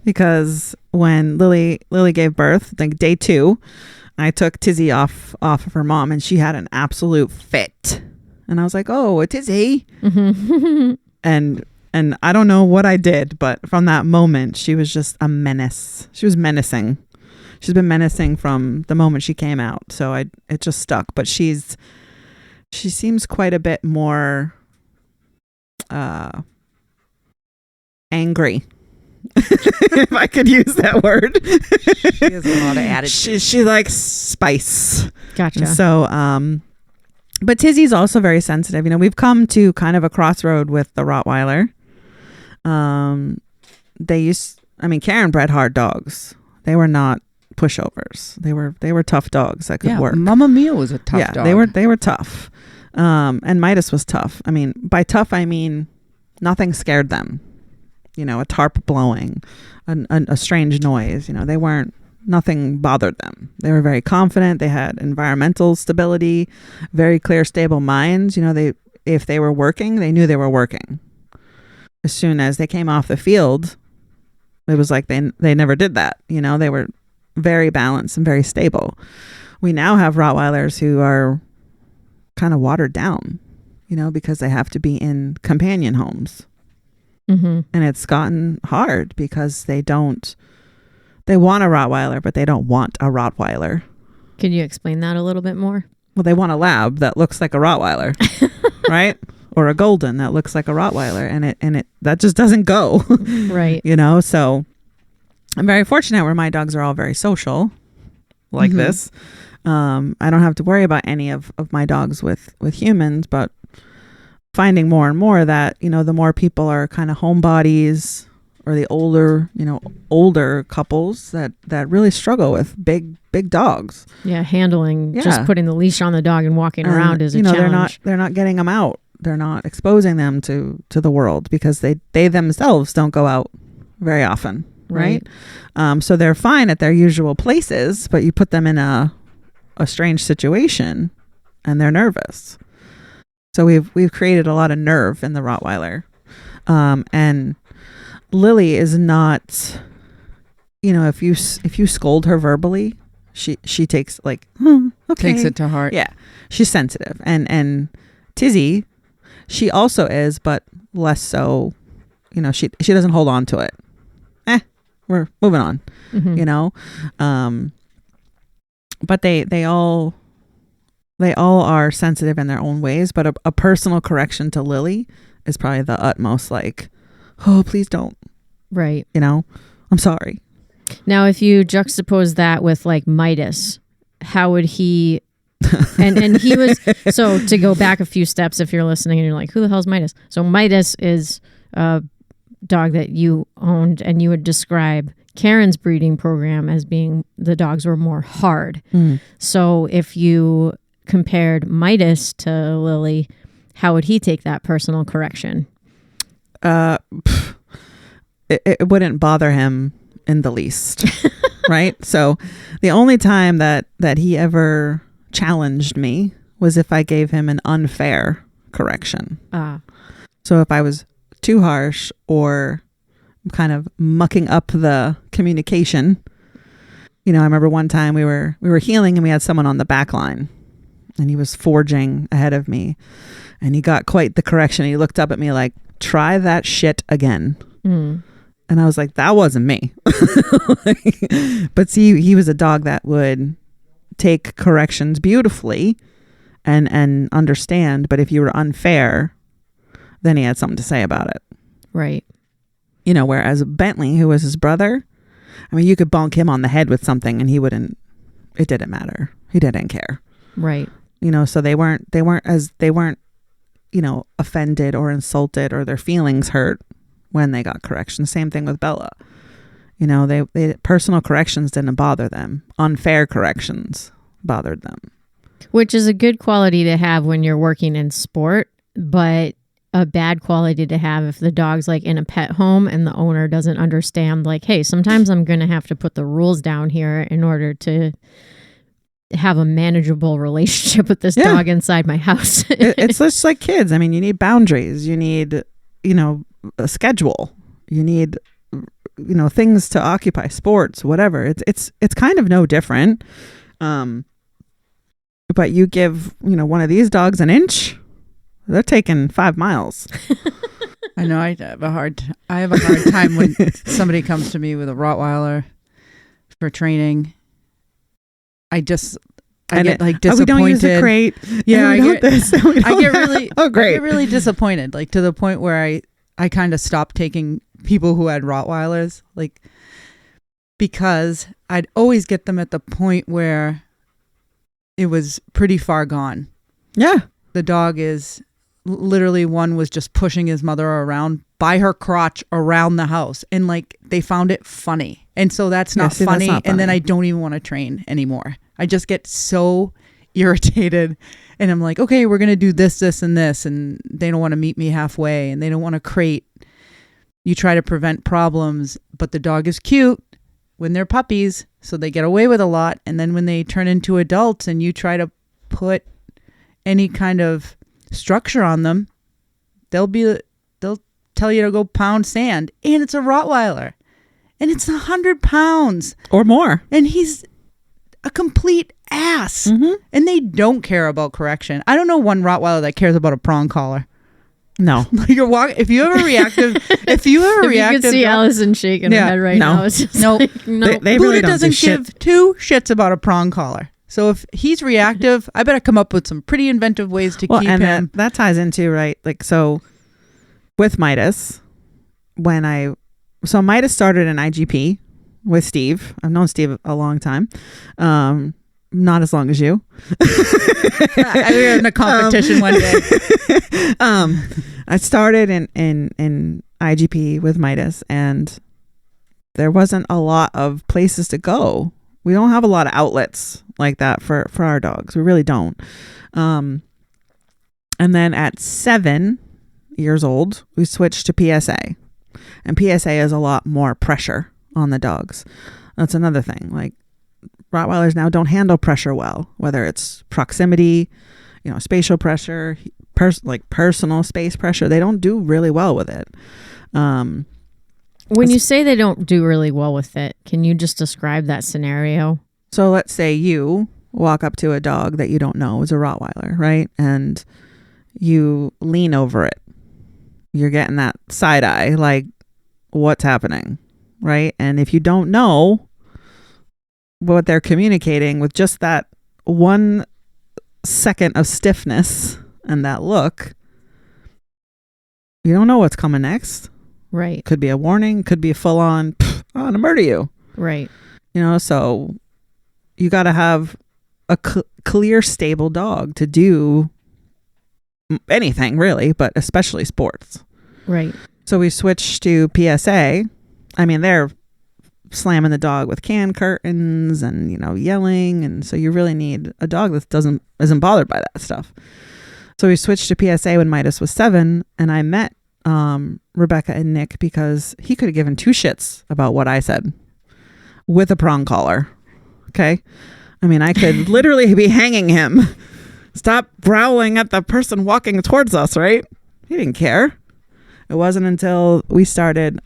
because when Lily gave birth, like day 2... I took Tizzy off of her mom and she had an absolute fit. And I was like, oh, a Tizzy. Mm-hmm. And I don't know what I did, but from that moment, she was just a menace. She was menacing. She's been menacing from the moment she came out. So it just stuck. But she seems quite a bit more angry. If I could use that word. She has a lot of attitude. She likes spice. Gotcha. So, but Tizzy's also very sensitive. You know, we've come to kind of a crossroad with the Rottweiler. Karen bred hard dogs. They were not pushovers. They were tough dogs that could work. Mamma Mia was a tough dog. They were tough. And Midas was tough. I mean, by tough, I mean nothing scared them. You know, a tarp blowing, a strange noise. You know, nothing bothered them. They were very confident. They had environmental stability, very clear, stable minds. You know, if they were working, they knew they were working. As soon as they came off the field, it was like they never did that. You know, they were very balanced and very stable. We now have Rottweilers who are kind of watered down, you know, because they have to be in companion homes. Mm-hmm. And it's gotten hard because they want a Rottweiler, but they don't want a Rottweiler. Can you explain that a little bit more? Well, they want a lab that looks like a Rottweiler, right? Or a golden that looks like a Rottweiler, and it that just doesn't go. Right. You know, so I'm very fortunate where my dogs are all very social like this. I don't have to worry about any of my dogs with humans, but finding more and more that, you know, the more people are kind of homebodies or the older couples that really struggle with big dogs. Yeah, handling, just putting the leash on the dog and walking around is a challenge. They're not getting them out. They're not exposing them to the world because they themselves don't go out very often, right? So they're fine at their usual places, but you put them in a strange situation and they're nervous. So we've created a lot of nerve in the Rottweiler. And Lily is not, you know, if you scold her verbally, she takes like, okay. Takes it to heart. Yeah. She's sensitive. And Tizzy, she also is, but less so, you know, she doesn't hold on to it. We're moving on, you know? But they all are sensitive in their own ways, but a personal correction to Lily is probably the utmost, like, oh, please don't. Right. You know, I'm sorry. Now, if you juxtapose that with like Midas, how would he, and he was, so to go back a few steps, if you're listening and you're like, who the hell's Midas? So Midas is a dog that you owned, and you would describe Karen's breeding program as being the dogs were more hard. So if you compared Midas to Lily, how would he take that personal correction? It wouldn't bother him in the least. Right? So the only time that he ever challenged me was if I gave him an unfair correction. So if I was too harsh or kind of mucking up the communication. You know, I remember one time we were healing and we had someone on the back line and he was forging ahead of me and he got quite the correction. He looked up at me like, try that shit again. And I was like, that wasn't me. But see, he was a dog that would take corrections beautifully and understand. But if you were unfair, then he had something to say about it. Right. You know, whereas Bentley, who was his brother, I mean, you could bonk him on the head with something and it didn't matter. He didn't care. Right. You know, so they weren't, you know, offended or insulted or their feelings hurt when they got correction. Same thing with Bella. You know, they personal corrections didn't bother them. Unfair corrections bothered them. Which is a good quality to have when you're working in sport, but a bad quality to have if the dog's like in a pet home and the owner doesn't understand, like, hey, sometimes I'm going to have to put the rules down here in order to have a manageable relationship with this dog inside my house. It's just like kids. I mean, you need boundaries. You need, you know, a schedule. You need, you know, things to occupy, sports, whatever. It's kind of no different. But you give, you know, one of these dogs an inch, they're taking 5 miles. I know. I have a hard time when somebody comes to me with a Rottweiler for training. I get like disappointed. We don't use a crate. Yeah, I get really. Oh, great. I get really disappointed, like to the point where I kind of stopped taking people who had Rottweilers, like, because I'd always get them at the point where it was pretty far gone. Yeah, the dog is literally, one was just pushing his mother around by her crotch around the house, and like they found it funny. And so that's not funny. That's not funny. And then I don't even want to train anymore. I just get so irritated, and I'm like, okay, we're going to do this, this, and this. And they don't want to meet me halfway, and they don't want to crate. You try to prevent problems, but the dog is cute when they're puppies, so they get away with a lot. And then when they turn into adults and you try to put any kind of structure on them, they'll tell you to go pound sand. And it's a Rottweiler. And it's 100 pounds. or more. And he's a complete ass. Mm-hmm. And they don't care about correction. I don't know one Rottweiler that cares about a prong collar. No. You're walking. If you have a reactive, if you could see Allison shaking her head right now, it's just like, no. They Buddha really don't doesn't give two shits about a prong collar. So if he's reactive, I better come up with some pretty inventive ways to keep him. That ties into, right? Like, so with Midas, so Midas started in IGP with Steve. I've known Steve a long time. Not as long as you. We're in a competition one day. I started in IGP with Midas, and there wasn't a lot of places to go. We don't have a lot of outlets like that for our dogs. We really don't. And then at 7 years old, we switched to PSA. And PSA is a lot more pressure on the dogs. That's another thing. Like, Rottweilers now don't handle pressure well, whether it's proximity, you know, spatial pressure, personal space pressure. They don't do really well with it. When you say they don't do really well with it, can you just describe that scenario? So let's say you walk up to a dog that you don't know is a Rottweiler, right? And you lean over it. You're getting that side eye, like, what's happening, right? And if you don't know what they're communicating with just that 1 second of stiffness and that look, you don't know what's coming next. Right. Could be a warning, could be a full on, I'm going to murder you. Right. You know, so you got to have a clear, stable dog to do anything really, but especially sports. Right. So we switched to PSA. I mean, they're slamming the dog with can curtains and, you know, yelling. And so you really need a dog that isn't bothered by that stuff. So we switched to PSA when Midas was 7, and I met Rebecca and Nick because he could have given 2 shits about what I said with a prong collar. Okay. I mean, I could literally be hanging him. Stop growling at the person walking towards us, right? He didn't care. It wasn't until we started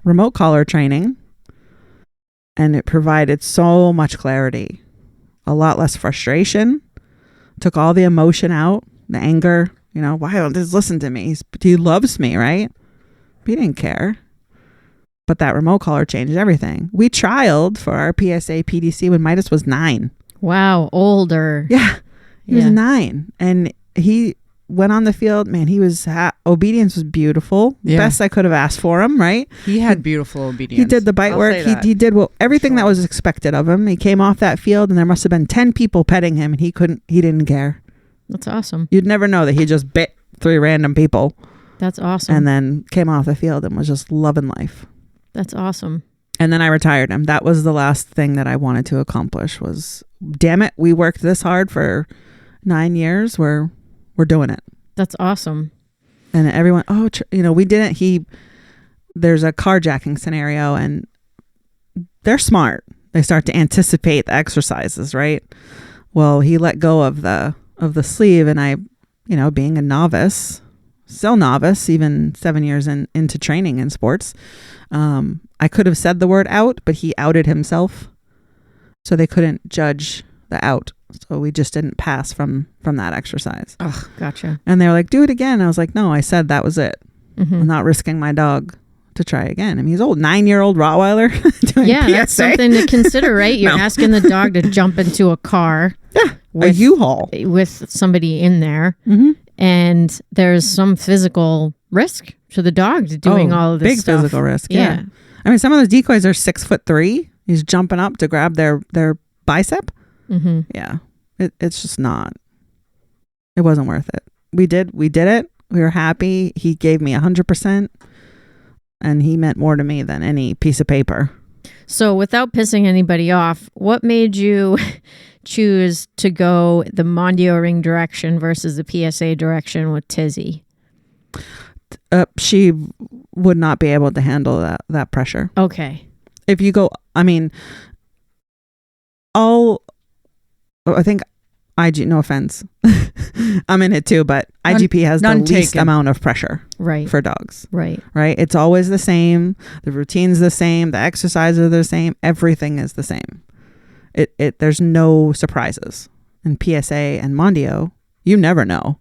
remote collar training, and it provided so much clarity, a lot less frustration, took all the emotion out, the anger. You know, why don't just listen to me? He loves me, right? He didn't care. But that remote collar changed everything. We trialed for our PSA PDC when Midas was 9. Wow, older. Yeah, he was 9, and he went on the field. Man, he was obedience was beautiful. Yeah. Best I could have asked for him, right? He had beautiful obedience. He did the bite work. He did everything that was expected of him. He came off that field, and there must have been 10 people petting him, and he didn't care. That's awesome. You'd never know that he just bit 3 random people. That's awesome. And then came off the field and was just loving life. That's awesome. And then I retired him. That was the last thing that I wanted to accomplish was, damn it, we worked this hard for 9 years. We're doing it. That's awesome. And everyone, we didn't, there's a carjacking scenario and they're smart. They start to anticipate the exercises, right? Well, he let go of the sleeve, and I, being a novice, still novice, even 7 years into training in sports, I could have said the word out, but he outed himself, so they couldn't judge the out. So we just didn't pass from that exercise. Oh, gotcha. And they were like, do it again. I was like, no, I said that was it. Mm-hmm. I'm not risking my dog to try again. I mean, he's old, 9-year-old Rottweiler doing yeah, PSA. That's something to consider, right? You're asking the dog to jump into a car. Yeah, a U-Haul. With somebody in there. Mm-hmm. And there's some physical risk to the dog doing all of this big stuff. Physical risk, yeah. I mean, some of those decoys are 6'3". He's jumping up to grab their bicep. Mm-hmm. Yeah, it's just not. It wasn't worth it. We did it. We were happy. He gave me 100%. And he meant more to me than any piece of paper. So without pissing anybody off, what made you choose to go the Mondio ring direction versus the PSA direction with Tizzy? She would not be able to handle that pressure. Okay. If you go, I mean, I think IG, no offense, I'm in it too, but IGP has the least amount of pressure for dogs. Right. It's always the same. The routine's the same. The exercises are the same. Everything is the same. There's no surprises. In PSA and Mondio, you never know.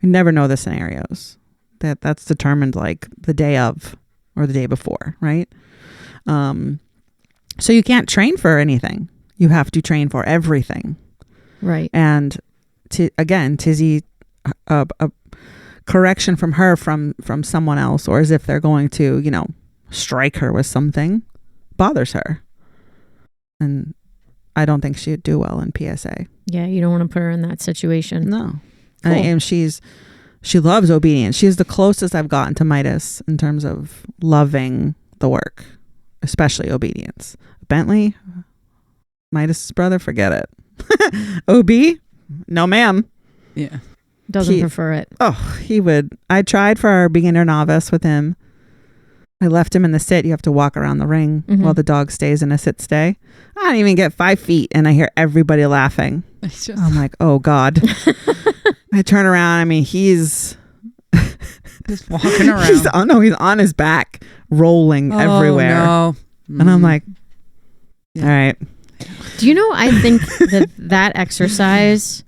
You never know the scenarios. That's determined like the day of or the day before, right? So you can't train for anything. You have to train for everything. Right. And again, Tizzy, a correction from her from someone else, or as if they're going to, strike her with something, bothers her. And I don't think she'd do well in PSA. Yeah, you don't want to put her in that situation. No. Cool. And she loves obedience. She's the closest I've gotten to Midas in terms of loving the work, especially obedience. Bentley, Midas' brother, forget it. OB? No, ma'am. Yeah. Doesn't prefer it. Oh, he would. I tried for our beginner novice with him. I left him in the sit. You have to walk around the ring while the dog stays in a sit stay. I didn't even get 5 feet and I hear everybody laughing. I'm like, oh God. I turn around. I mean, he's just walking around. He's on his back, rolling everywhere. No. And I'm like, all right. Do you know, I think that exercise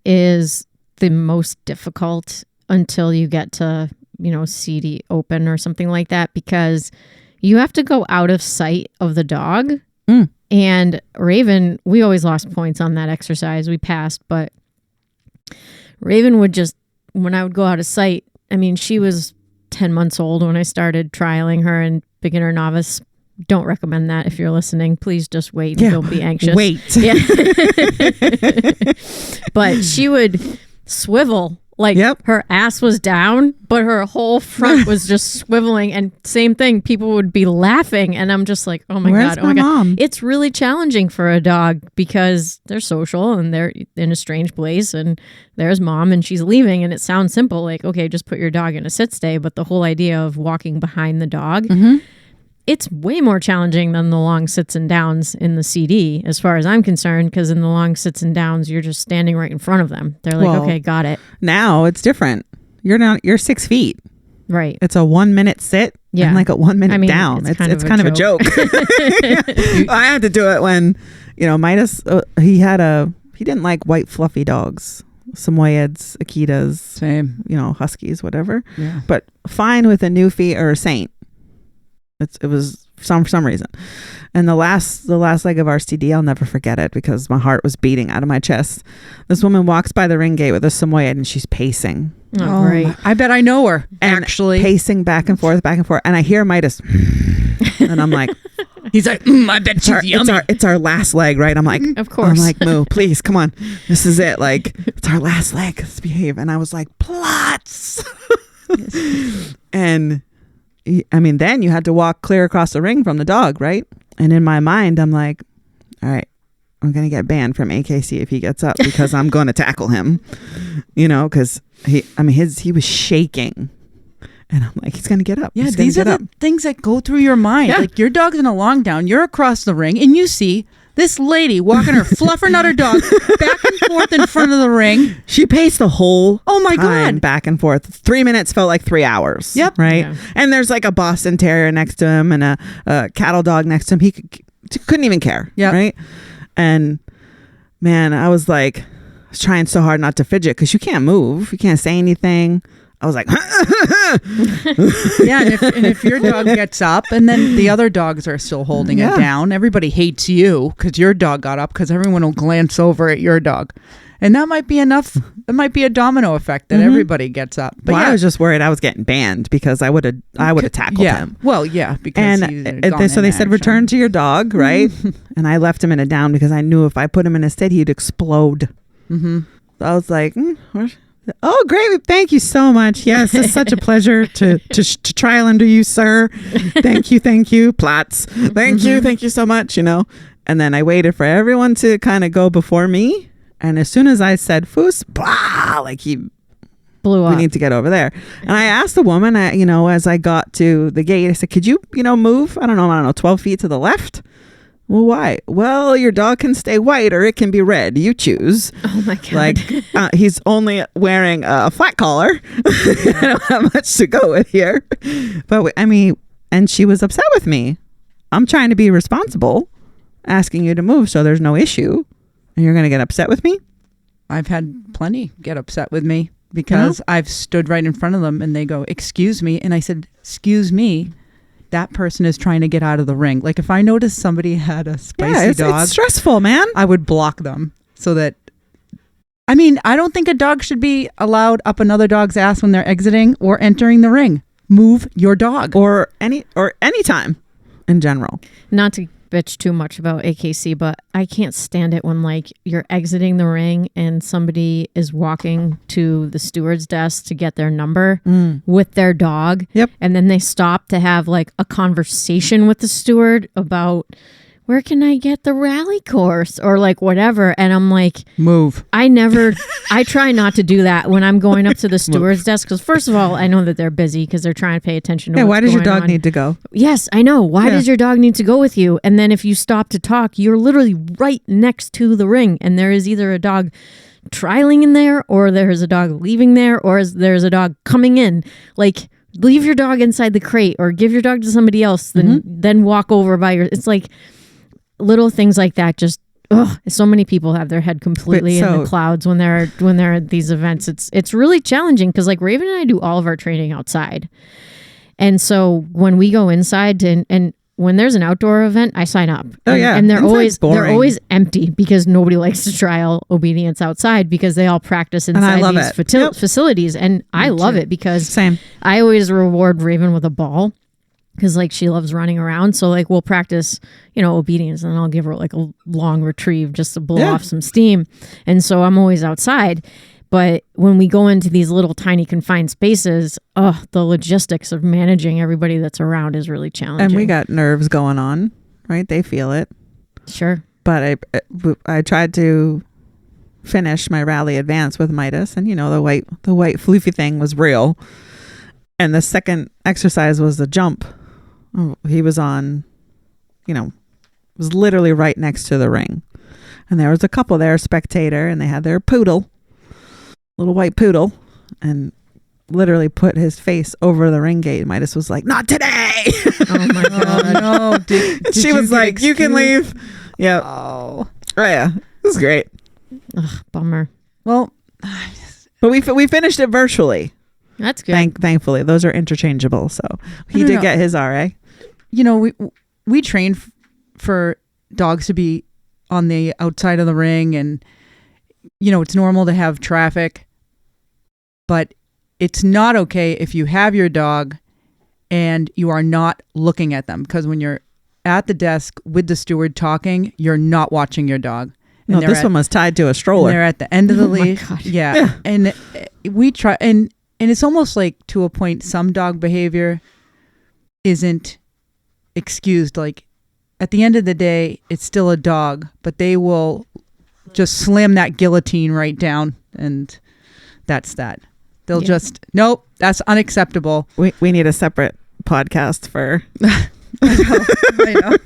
is the most difficult until you get to, CD open or something like that, because you have to go out of sight of the dog. And Raven, we always lost points on that exercise. We passed, but Raven would just, when I would go out of sight, I mean, she was 10 months old when I started trialing her in beginner novice. Don't recommend that if you're listening. Please just wait. Yeah. Don't be anxious. Wait. Yeah. But she would swivel. Like her ass was down, but her whole front was just swiveling. And same thing, people would be laughing. And I'm just like, oh my God. Mom? It's really challenging for a dog because they're social and they're in a strange place. And there's mom and she's leaving. And it sounds simple, like, okay, just put your dog in a sit stay. But the whole idea of walking behind the dog, it's way more challenging than the long sits and downs in the CD, as far as I'm concerned, because in the long sits and downs, you're just standing right in front of them. They're like, okay, got it. Now it's different. You're 6 feet. Right. It's a 1 minute sit and like a 1 minute down. It's kind of a joke. I had to do it when, Midas, he didn't like white fluffy dogs. Samoyeds, Akitas, same, Huskies, whatever. Yeah. But fine with a Newfie or a Saint. It was for some reason. And the last leg of our CD, I'll never forget it because my heart was beating out of my chest. This woman walks by the ring gate with a Samoyed and she's pacing. Oh, great. I bet I know her, actually. Pacing back and forth. And I hear Midas. And I'm like, he's like, I bet she's yummy. It's our last leg, right? I'm like, of course. I'm like, Moo, please, come on. This is it. Like, it's our last leg. Let's behave. And I was like, plots. And I mean, then you had to walk clear across the ring from the dog, right? And in my mind, I'm like, all right, I'm going to get banned from AKC if he gets up because I'm going to tackle him, because he was shaking. And I'm like, he's going to get up. Yeah, these are the things that go through your mind. Yeah. Like, your dog's in a long down, you're across the ring, and you see this lady walking her fluffernutter dog back and forth in front of the ring. She paced the whole time back and forth. 3 minutes felt like 3 hours. Yep. Right? Yeah. And there's like a Boston Terrier next to him and a cattle dog next to him. He couldn't even care. Yeah. Right? And man, I was trying so hard not to fidget because you can't move. You can't say anything. I was like, yeah, and if your dog gets up and then the other dogs are still holding it down, everybody hates you because your dog got up, because everyone will glance over at your dog. And that might be enough. It might be a domino effect that everybody gets up. But I was just worried I was getting banned because I would have tackled him. Well, yeah, because so they said return to your dog, right? And I left him in a down because I knew if I put him in a steady, he'd explode. So I was like, oh, great. Thank you so much. Yes, it's such a pleasure to trial under you, sir. Thank you. Platz. Thank you so much, And then I waited for everyone to kind of go before me. And as soon as I said foos, blah, like he blew up. We need to get over there. And I asked the woman, as I got to the gate, I said, could you, move, I don't know, 12 feet to the left? Well, why? Well, your dog can stay white or it can be red. You choose. Oh my God. He's only wearing a flat collar. I don't have much to go with here. But and she was upset with me. I'm trying to be responsible, asking you to move so there's no issue. And you're going to get upset with me? I've had plenty get upset with me because I've stood right in front of them and they go, excuse me. And I said, excuse me. That person is trying to get out of the ring. Like, if I noticed somebody had a spicy dog, it's stressful, man. I would block them so that, I don't think a dog should be allowed up another dog's ass when they're exiting or entering the ring. Move your dog. Or any time in general. Not to bitch too much about AKC, but I can't stand it when you're exiting the ring and somebody is walking to the steward's desk to get their number with their dog. Yep. And then they stop to have a conversation with the steward about where can I get the rally course or whatever. And I'm like, move. I try not to do that when I'm going up to the steward's desk. Because first of all, I know that they're busy because they're trying to pay attention to what's why does your going dog on. need to go? Yes, I know. Why does your dog need to go with you? And then if you stop to talk, you're literally right next to the ring. And there is either a dog trialing in there or there's a dog leaving there or there's a dog coming in. Leave your dog inside the crate or give your dog to somebody else. Then walk over by your... It's little things like that just so many people have their head completely in the clouds when they're at these events. It's really challenging because Raven and I do all of our training outside, and so when we go inside and when there's an outdoor event, I sign up. And they're always empty because nobody likes to trial obedience outside because they all practice inside these facilities, and I love it because I always reward Raven with a ball. Because she loves running around. So we'll practice, obedience, and I'll give her a long retrieve just to blow off some steam. And so I'm always outside. But when we go into these little tiny confined spaces, the logistics of managing everybody that's around is really challenging. And we got nerves going on, right? They feel it. Sure. But I tried to finish my rally advance with Midas, and the white floofy thing was real. And the second exercise was the jump. He was on, was literally right next to the ring. And there was a couple there, spectator, and they had their poodle, little white poodle, and literally put his face over the ring gate. Midas was like, not today. Oh my God. No. Did she was like, you can leave. Yeah. Oh yeah. It was great. Ugh, bummer. Well, but we finished it virtually. That's good. Thankfully, those are interchangeable. So he did get his RA. We train for dogs to be on the outside of the ring, and it's normal to have traffic, but it's not okay if you have your dog and you are not looking at them, because when you're at the desk with the steward talking, you're not watching your dog. No, this one was tied to a stroller. They're at the end of the leash. Yeah. And we try, and it's almost to a point, some dog behavior isn't excused. Like, at the end of the day, it's still a dog, but they will just slam that guillotine right down, and that's that. They'll just, nope, that's unacceptable. We need a separate podcast for... I know.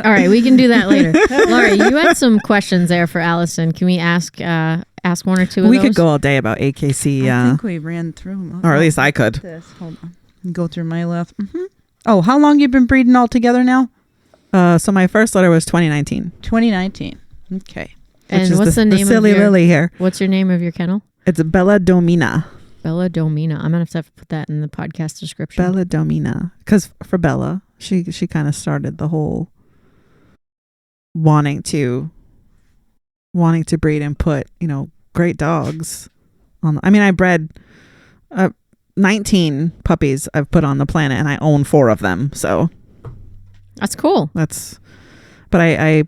All right, we can do that later. Laurie, you had some questions there for Alison. Can we ask one or two of those? We could go all day about AKC. I think we ran through them. Or at least I could. Hold on. Go through my list. Mm-hmm. Oh, how long you been breeding all together now? So my first litter was 2019. 2019. Okay. And what's the name silly of your, lily here? What's your name of your kennel? It's Belladomina. Belladomina. I'm gonna have to put that in the podcast description. Belladomina, because for Bella, she kind of started the whole wanting to breed and put great dogs on. I mean, I bred 19 puppies I've put on the planet, and I own 4 of them. So that's cool. But I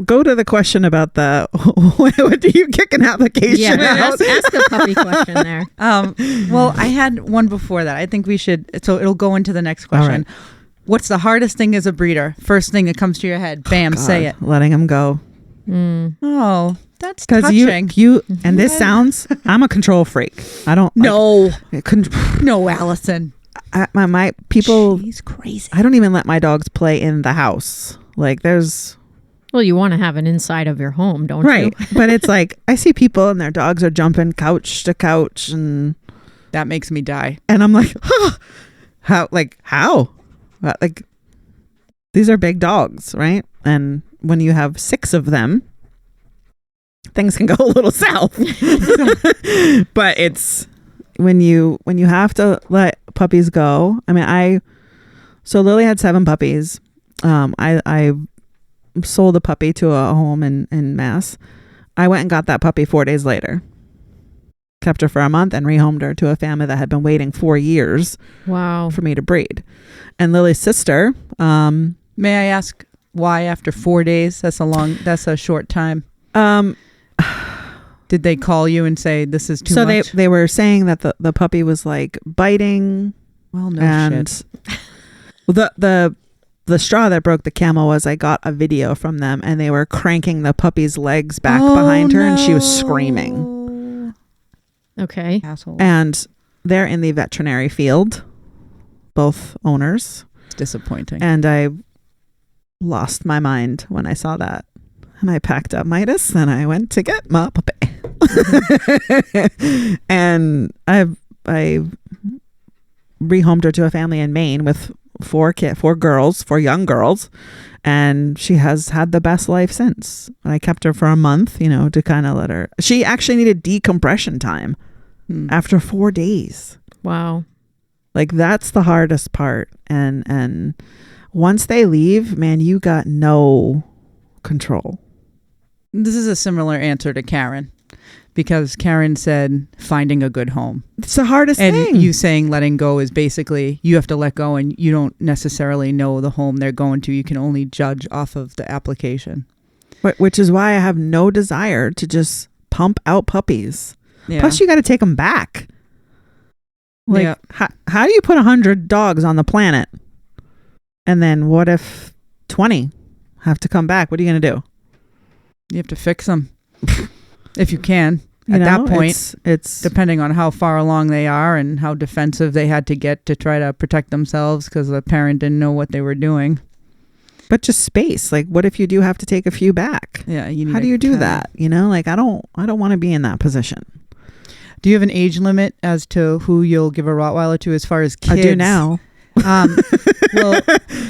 go to the question about the what do you kick an application out? Ask a puppy question there. Well, I had one before that. I think we should, so it'll go into the next question. Right. What's the hardest thing as a breeder? First thing that comes to your head. Bam, say it. Letting them go. Oh, that's touching. You and this sounds, I'm a control freak. I don't no Allison. My people, she's crazy. I don't even let my dogs play in the house. Like well, you want to have an inside of your home, don't you? Right. But it's like, I see people and their dogs are jumping couch to couch, and that makes me die. And I'm like, huh, how? Like, these are big dogs, right? And when you have 6 of them, things can go a little south. But it's when you have to let puppies go. I mean, so Lily had 7 puppies. I sold a puppy to a home in Mass. I went and got that puppy 4 days later. Kept her for a month and rehomed her to a family that had been waiting 4 years. Wow. For me to breed. And Lily's sister. May I ask why after 4 days? That's a short time. Did they call you and say this is too much? So they were saying that the puppy was like biting. Well, no shit. The straw that broke the camel was I got a video from them, and they were cranking the puppy's legs back behind her, and she was screaming. Okay. Asshole. And they're in the veterinary field, both owners. It's disappointing. And I lost my mind when I saw that. And I packed up Midas and I went to get my puppy. And I rehomed her to a family in Maine with 4 young girls, and she has had the best life since. I kept her for a month, to kind of let her. She actually needed decompression time after 4 days. Wow. Like, that's the hardest part. And once they leave, man, you got no control. This is a similar answer to Karen, because Karen said finding a good home. It's the hardest thing. And you saying letting go is basically you have to let go, and you don't necessarily know the home they're going to. You can only judge off of the application. Which is why I have no desire to just pump out puppies. Yeah. Plus, you got to take them back. Like, yeah. How do you put 100 dogs on the planet? And then what if 20 have to come back? What are you going to do? You have to fix them if you can. At that point, it's depending on how far along they are and how defensive they had to get to try to protect themselves because the parent didn't know what they were doing. But just space. Like, what if you do have to take a few back? Yeah, you need. How do you do that? Like, I don't want to be in that position. Do you have an age limit as to who you'll give a Rottweiler to as far as kids? I do now.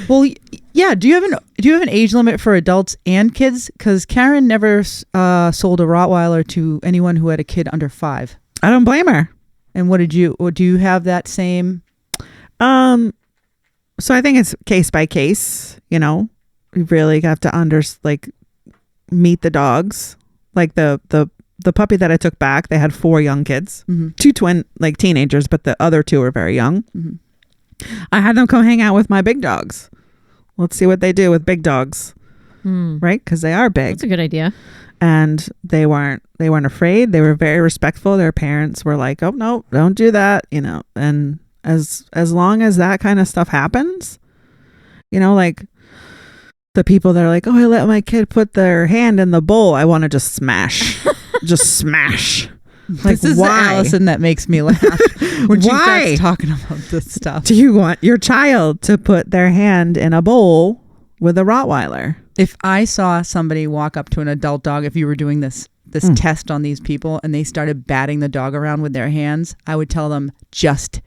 Well, yeah. Do you have an age limit for adults and kids? Because Karen never sold a Rottweiler to anyone who had a kid under 5. I don't blame her. And do you have that same? So I think it's case by case. You really have to meet the dogs. Like the puppy that I took back, they had 4 young kids, 2 twin teenagers, but the other 2 were very young. Mm-hmm. I had them come hang out with my big dogs. Let's see what they do with big dogs, right? Because they are big. That's a good idea. And they weren't afraid. They were very respectful. Their parents were like, "Oh no, don't do that," And as long as that kind of stuff happens, like the people that are like, oh, I let my kid put their hand in the bowl, I want to just smash. Just smash. Like, this is why? the Alison that makes me laugh when she starts talking about this stuff. Do you want your child to put their hand in a bowl with a Rottweiler? If I saw somebody walk up to an adult dog, if you were doing this test on these people and they started batting the dog around with their hands, I would tell them, just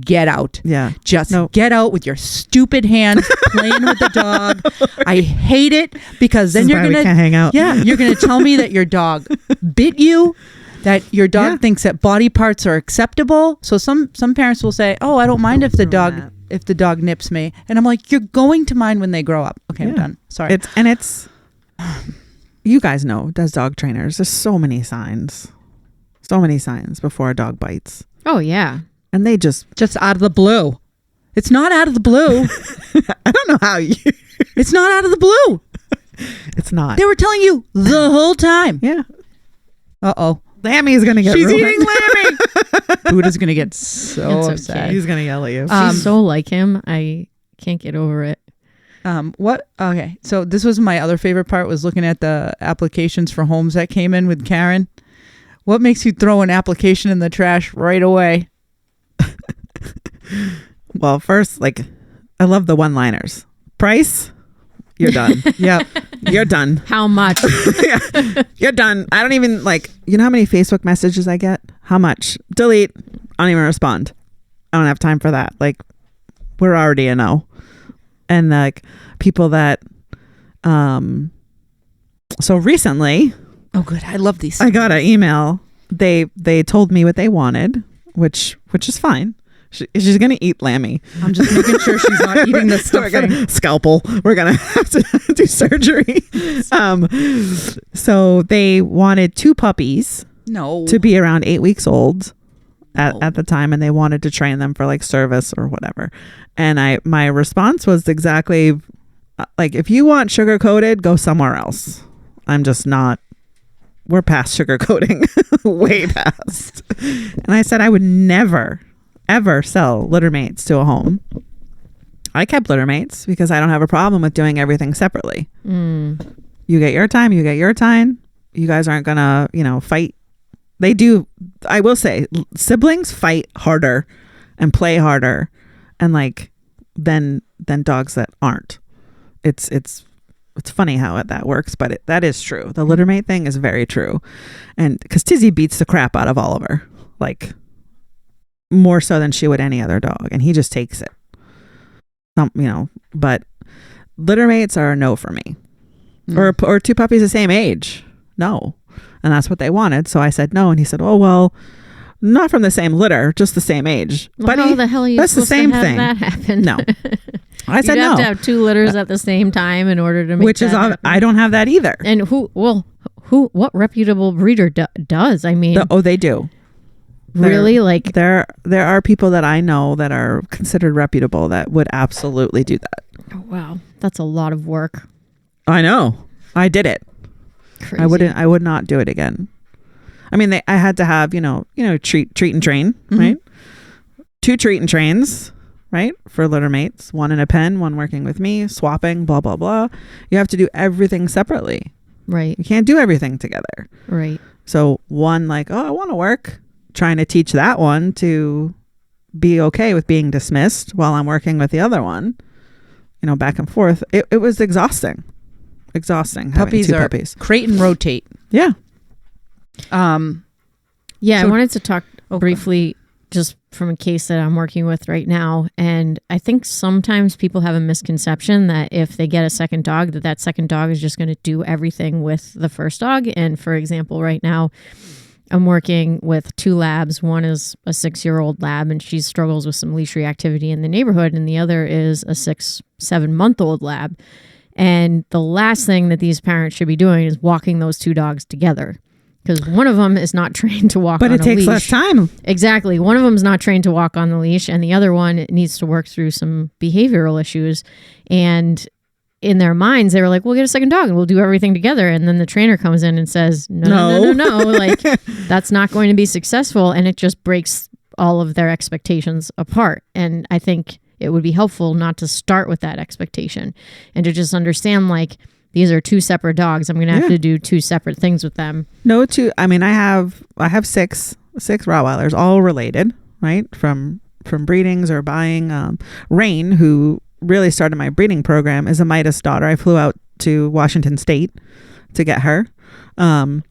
get out. Yeah. Just get out with your stupid hands playing with the dog. I hate it because then you're gonna can't hang out. Yeah, you're gonna tell me that your dog bit you, that your dog thinks that body parts are acceptable. So some parents will say, "Oh, I don't mind if the dog nips me," and I'm like, "You're going to mind when they grow up." Okay, I'm done. Sorry. It's you guys know, as dog trainers, there's so many signs before a dog bites. Oh yeah. And they just out of the blue. It's not out of the blue. I don't know how you. It's not out of the blue. It's not. They were telling you the whole time. Yeah. Uh-oh. Lammy is going to get She's ruined. eating Lammy. Buddha's going to get so It's upset. okay. He's going to yell at you. She's so like him. I can't get over it. Okay. So this was my other favorite part, was looking at the applications for homes that came in with Karen. What makes you throw an application in the trash right away? Well, first, I love the one-liners. Price, you're done. Yep. You're done. How much? Yeah, you're done. I don't even you know how many Facebook messages I get? How much? Delete. I don't even respond. I don't have time for that. We're already a no. And people that, so recently, Oh, good. I love these. I got an email. They told me what they wanted, which is fine. She's gonna eat Lammy. I'm just making sure she's not eating the stuffing. Scalpel. We're gonna have to do surgery. So they wanted 2 puppies. No. To be around 8 weeks old at the time, and they wanted to train them for service or whatever. And my response was exactly if you want sugar coated, go somewhere else. I'm just not. We're past sugar coating, way past. And I said I would never ever sell litter mates to a home. I kept litter mates because I don't have a problem with doing everything separately. You get your time, you get your time. You guys aren't gonna, fight. They do. I will say, siblings fight harder and play harder, and than dogs that aren't. It's funny how that works, but that is true. The litter mate thing is very true, and because Tizzy beats the crap out of Oliver, more so than she would any other dog, and he just takes it. But litter mates are a no for me, or 2 puppies the same age, no. And that's what they wanted. So I said no. And he said, oh, well, not from the same litter, just the same age. Well, how the hell are you that's the supposed same to have thing. that happen? No. I said You'd have no. to have 2 litters at the same time in order to make Which is, happen. I don't have that either. And what reputable breeder does? I mean, they do. Really? There are people that I know that are considered reputable that would absolutely do that. Oh, wow. That's a lot of work. I know. I did it. Crazy. I would not do it again. I mean, I had to have, treat and train, right? 2 treat and trains, right? For litter mates, 1 in a pen, 1 working with me, swapping, blah, blah, blah. You have to do everything separately. Right. You can't do everything together. Right. So one I want to work, trying to teach that one to be okay with being dismissed while I'm working with the other one, back and forth. It was exhausting. Puppies having 2 are puppies. crate and rotate. Yeah. I wanted to talk briefly just from a case that I'm working with right now. And I think sometimes people have a misconception that if they get a second dog, that second dog is just going to do everything with the first dog. And for example, right now I'm working with 2 labs. One is a 6-year-old lab, and she struggles with some leash reactivity in the neighborhood. And the other is a 7-month-old lab. And the last thing that these parents should be doing is walking those 2 dogs together, because one of them is not trained to walk on a leash. But it takes less time. Exactly. One of them is not trained to walk on the leash, and the other one needs to work through some behavioral issues. And in their minds, they were like, we'll get a second dog and we'll do everything together. And then the trainer comes in and says, no. That's not going to be successful. And it just breaks all of their expectations apart. And I think it would be helpful not to start with that expectation and to just understand like these are two separate dogs. I'm going to have to do two separate things with them. No, two. I mean, I have six Rottweilers, all related, right? From breedings or buying. Rain, who really started my breeding program, is a Midas daughter. I flew out to Washington State to get her. And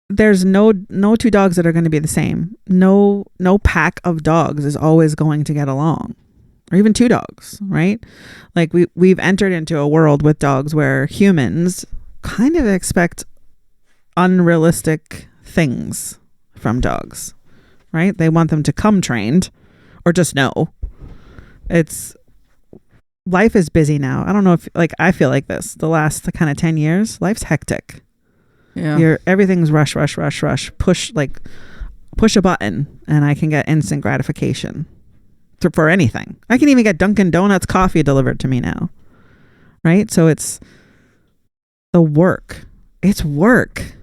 there's no two dogs that are going to be the same. No pack of dogs is always going to get along, or even two dogs, right? Like we've entered into a world with dogs where humans kind of expect unrealistic things from dogs, right? They want them to come trained or just know. Life is busy now. I don't know if I feel like this the last kind of 10 years, life's hectic. Yeah. Everything's rush, push a button and I can get instant gratification for anything. I can even get Dunkin' Donuts coffee delivered to me now. Right? So it's the work. It's work.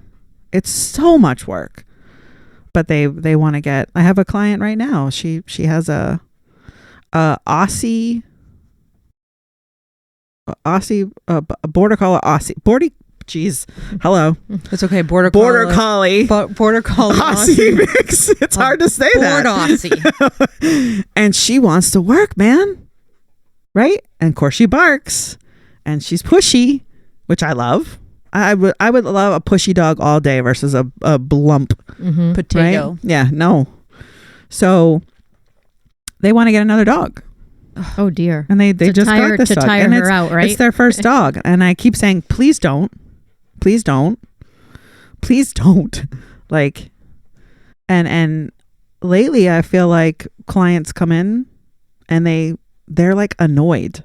It's so much work. But they want to get, I have a client right now. She has a Aussie border collie Aussie. Jeez. Hello. It's okay. Border collie. Border collie. Aussie mix. It's hard to say that. Aussie. And she wants to work, man. Right? And of course she barks. And she's pushy, which I love. I would love a pushy dog all day versus a blump. Mm-hmm. Potato. Right? Yeah, no. So they want to get another dog. Oh dear. And they just got this to dog. tire And her out, right? It's their first dog. And I keep saying, please don't. Please don't. Please don't. Like, and lately I feel like clients come in and they're like annoyed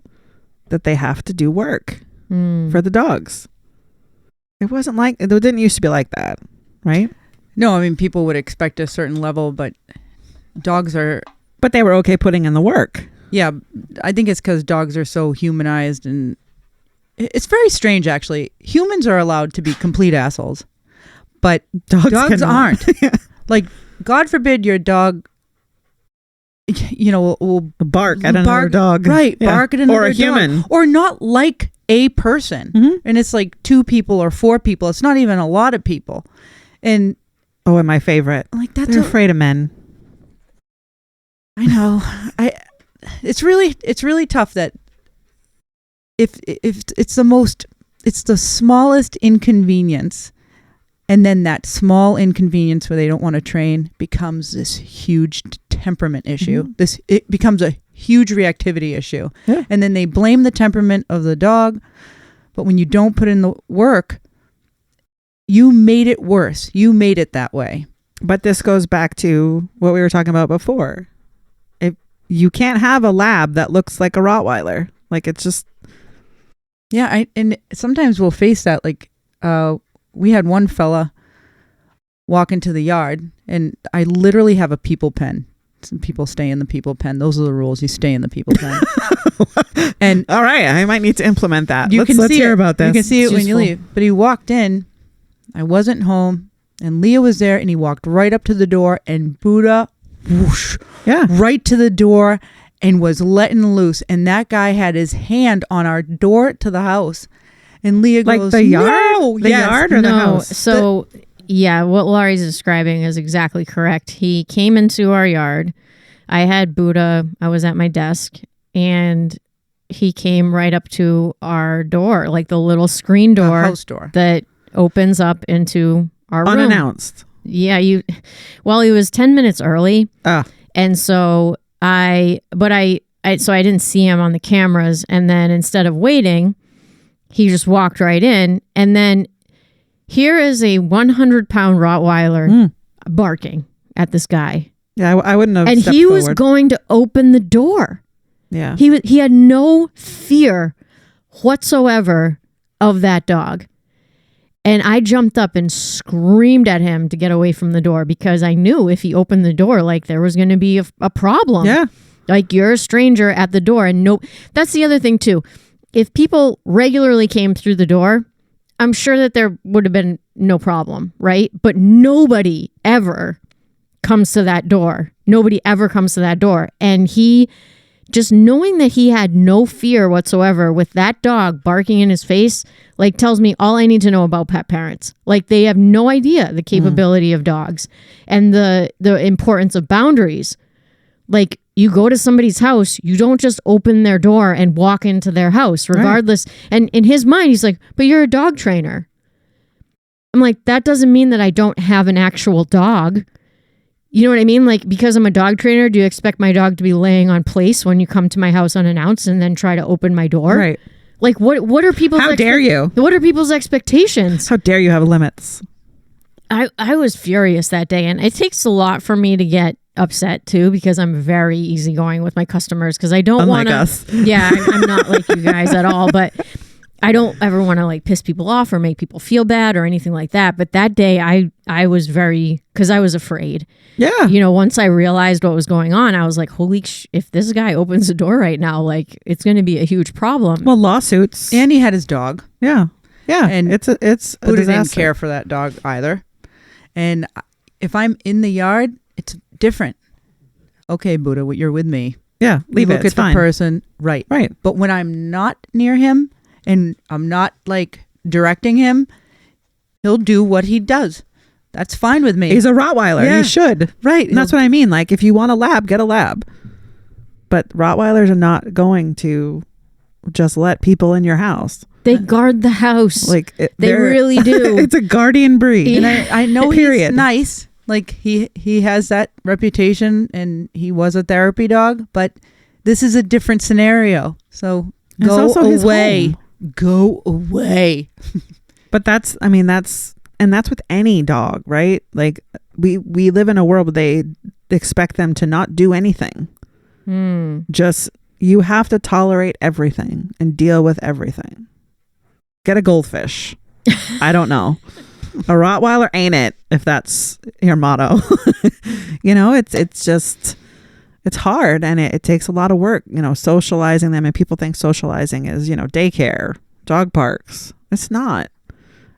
that they have to do work for the dogs. It didn't used to be like that, right? No, I mean, people would expect a certain level, but dogs are... But they were okay putting in the work. Yeah, I think it's because dogs are so humanized, and it's very strange, actually. Humans are allowed to be complete assholes, but dogs aren't. Yeah. Like, God forbid your dog, will bark at another dog. Right, yeah. Bark at another dog. Or a human. Or not like a person. Mm-hmm. And it's like 2 people or 4 people. It's not even a lot of people. And my favorite. Like they're afraid of men. I know. It's really tough that if it's the smallest inconvenience, and then that small inconvenience where they don't want to train becomes this huge temperament issue. Mm-hmm. It becomes a huge reactivity issue. Yeah. And then they blame the temperament of the dog, but when you don't put in the work, you made it worse. You made it that way. But this goes back to what we were talking about before. You can't have a lab that looks like a Rottweiler. Like, it's just... Yeah, and sometimes we'll face that. Like, we had one fella walk into the yard, and I literally have a people pen. Some people stay in the people pen. Those are the rules. You stay in the people pen. And all right, I might need to implement that. Let's hear about this. You can see it when you leave. But he walked in. I wasn't home, and Leah was there, and he walked right up to the door, and Buddha... whoosh, right to the door and was letting loose, and that guy had his hand on our door to the house, and Leah goes, like the yard, no, the yard or the house. So what Laurie's describing is exactly correct. He came into our yard. I had Buddha. I was at my desk, and he came right up to our door, like the little screen door, house door that opens up into our room. Unannounced. Yeah, he was 10 minutes early. And so I didn't see him on the cameras. And then instead of waiting, he just walked right in. And then here is a 100-pound Rottweiler barking at this guy. Yeah, I wouldn't have. And he was going to open the door. Yeah. He had no fear whatsoever of that dog. And I jumped up and screamed at him to get away from the door, because I knew if he opened the door, like, there was going to be a problem. Yeah. Like, you're a stranger at the door. And that's the other thing too. If people regularly came through the door, I'm sure that there would have been no problem, right? But nobody ever comes to that door. Nobody ever comes to that door. And he, just knowing that he had no fear whatsoever with that dog barking in his face, like tells me all I need to know about pet parents. Like they have no idea the capability of dogs and the importance of boundaries. Like you go to somebody's house, you don't just open their door and walk into their house regardless. Right. And in his mind, he's like, but you're a dog trainer. I'm like, that doesn't mean that I don't have an actual dog. You know what I mean? Like, because I'm a dog trainer, do you expect my dog to be laying on place when you come to my house unannounced and then try to open my door? Right. Like, what are people's... How dare you? What are people's expectations? How dare you have limits? I was furious that day, and it takes a lot for me to get upset too, because I'm very easygoing with my customers, because I don't want to... Yeah, I'm not like you guys at all, but... I don't ever want to like piss people off or make people feel bad or anything like that. But that day I was very, because I was afraid. Yeah. You know, once I realized what was going on, I was like, holy if this guy opens the door right now, like it's going to be a huge problem. Well, lawsuits. And he had his dog. Yeah. Yeah. And it's a Buddha disaster. didn't care for that dog either. And if I'm in the yard, it's different. Okay, Buddha, you're with me. Yeah. Leave Look it. It's at the fine. person. Right. Right. But when I'm not near him, and I'm not like directing him, he'll do what he does. That's fine with me. He's a Rottweiler. Yeah. He should. Right. And that's what I mean. Like if you want a lab, get a lab. But Rottweilers are not going to just let people in your house. They guard the house. Like they really do. It's a guardian breed. And I know Period. He's nice. Like he has that reputation and he was a therapy dog, but this is a different scenario. So go away. Go away. But that's with any dog, right? Like we live in a world where they expect them to not do anything. Just, you have to tolerate everything and deal with everything. Get a goldfish. I don't know. A Rottweiler ain't it, if that's your motto. You know, it's just, it's hard, and it takes a lot of work, you know, socializing them. And people think socializing is, you know, daycare, dog parks. It's not.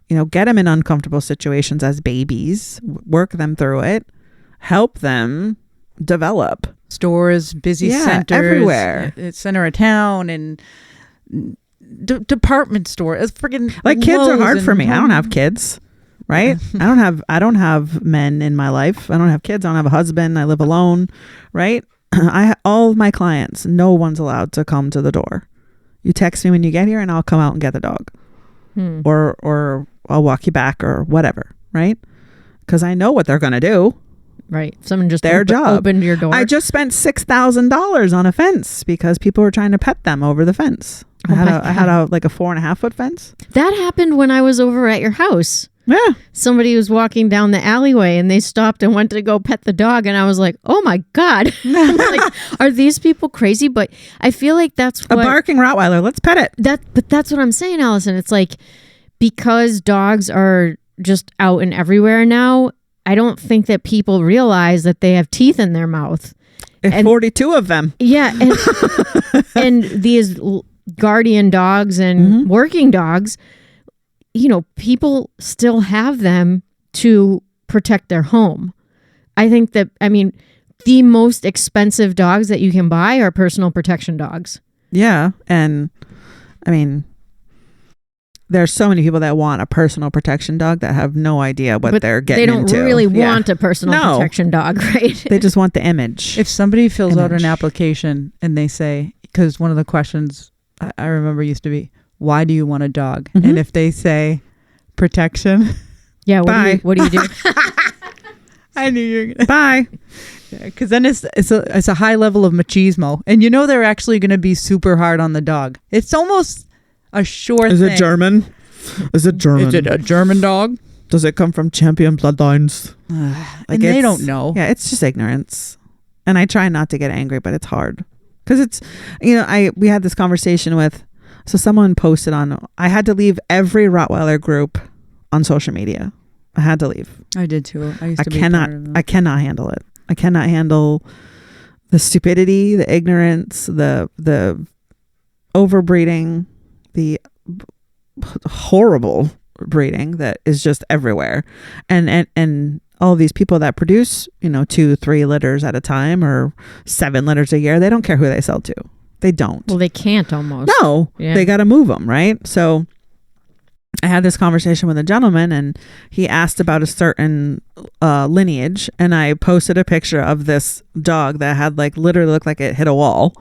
You know, get them in uncomfortable situations as babies, work them through it, help them develop. Stores, busy centers, everywhere. Center of town, and department store. It's freaking like kids are hard for me. Home. I don't have kids. Right? I don't have men in my life. I don't have kids. I don't have a husband. I live alone. Right? All of my clients, no one's allowed to come to the door. You text me when you get here and I'll come out and get the dog. Or I'll walk you back or whatever. Right? Because I know what they're going to do. Right. Someone just job. opened your door. I just spent $6,000 on a fence because people were trying to pet them over the fence. I had a 4.5 foot fence. That happened when I was over at your house. Yeah. Somebody was walking down the alleyway and they stopped and went to go pet the dog. And I was like, oh my God. I'm like, are these people crazy? But I feel like that's what... A barking Rottweiler. Let's pet it. But that's what I'm saying, Alison. It's like, because dogs are just out and everywhere now, I don't think that people realize that they have teeth in their mouth. And 42 of them. Yeah. And these guardian dogs and working dogs, you know, people still have them to protect their home. I think that, the most expensive dogs that you can buy are personal protection dogs. Yeah. And there's so many people that want a personal protection dog that have no idea what they're getting into. They don't really want a personal protection dog, right? They just want the image. If somebody fills out an application and they say, because one of the questions I remember used to be, why do you want a dog? And if they say protection. Yeah. What do you do? I knew you were going to. Bye. Because then it's a high level of machismo. And you know they're actually going to be super hard on the dog. It's almost a sure thing. Is it German? Is it German? Is it a German dog? Does it come from champion bloodlines? And they don't know. Yeah, it's just ignorance. And I try not to get angry, but it's hard. Because it's, we had this conversation with, so someone posted on, I had to leave every Rottweiler group on social media. I had to leave. I did too. I cannot handle it. I cannot handle the stupidity, the ignorance, the overbreeding, the horrible breeding that is just everywhere. And all these people that produce, 2-3 litters at a time or 7 litters a year, they don't care who they sell to. They don't. Well, they can't almost. No, they got to move them, right? So I had this conversation with a gentleman, and he asked about a certain lineage, and I posted a picture of this dog that had like literally looked like it hit a wall.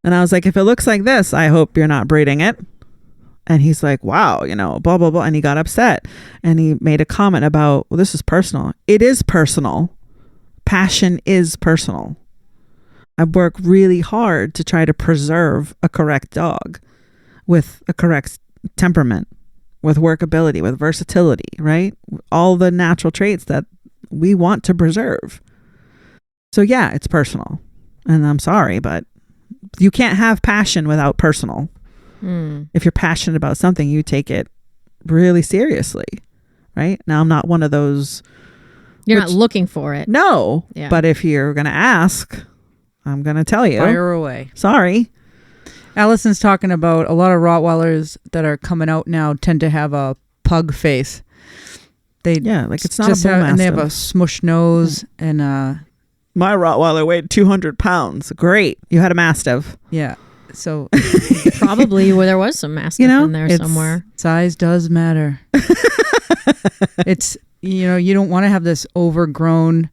And I was like, if it looks like this, I hope you're not breeding it. And he's like, wow, blah, blah, blah. And he got upset, and he made a comment about, well, this is personal. It is personal. Passion is personal. I work really hard to try to preserve a correct dog with a correct temperament, with workability, with versatility, right? All the natural traits that we want to preserve. So yeah, it's personal. And I'm sorry, but you can't have passion without personal. If you're passionate about something, you take it really seriously, right? Now, I'm not one of those. You're not looking for it. No. Yeah. But if you're going to ask, I'm going to tell you. Fire away. Sorry. Allison's talking about a lot of Rottweilers that are coming out now tend to have a pug face. It's not a bull and they have a mastiff. smushed nose and My Rottweiler weighed 200 pounds. Great. You had a mastiff. yeah. So Probably where there was some mastiff in there somewhere. size does matter. It's you don't want to have this overgrown,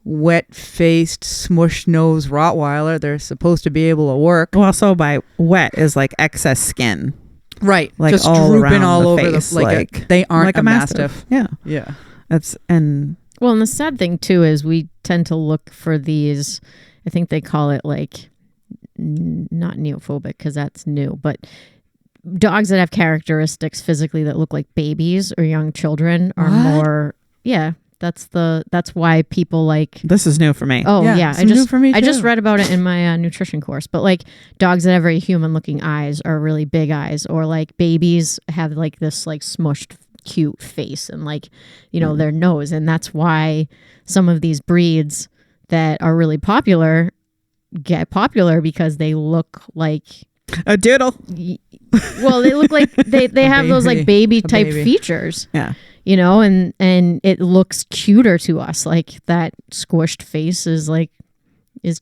wet-faced, smushed nose Rottweiler. They're supposed to be able to work. Well, also by wet is like excess skin. Right. Like just all drooping around all the over face, they aren't like a mastiff. Yeah. Yeah. Well, and the sad thing too is we tend to look for these, I think they call it like, not neophobic because that's new, but dogs that have characteristics physically that look like babies or young children are more, that's why people like. This is new for me. Oh yeah, new for me I just too. read about it in my nutrition course. But like dogs that have very human-looking eyes or really big eyes, or like babies have like this like smushed, cute face and like their nose, and that's why some of these breeds that are really popular get popular because they look like A doodle. Well, they look like they have those like baby type features. Yeah. And it looks cuter to us. Like that squished face is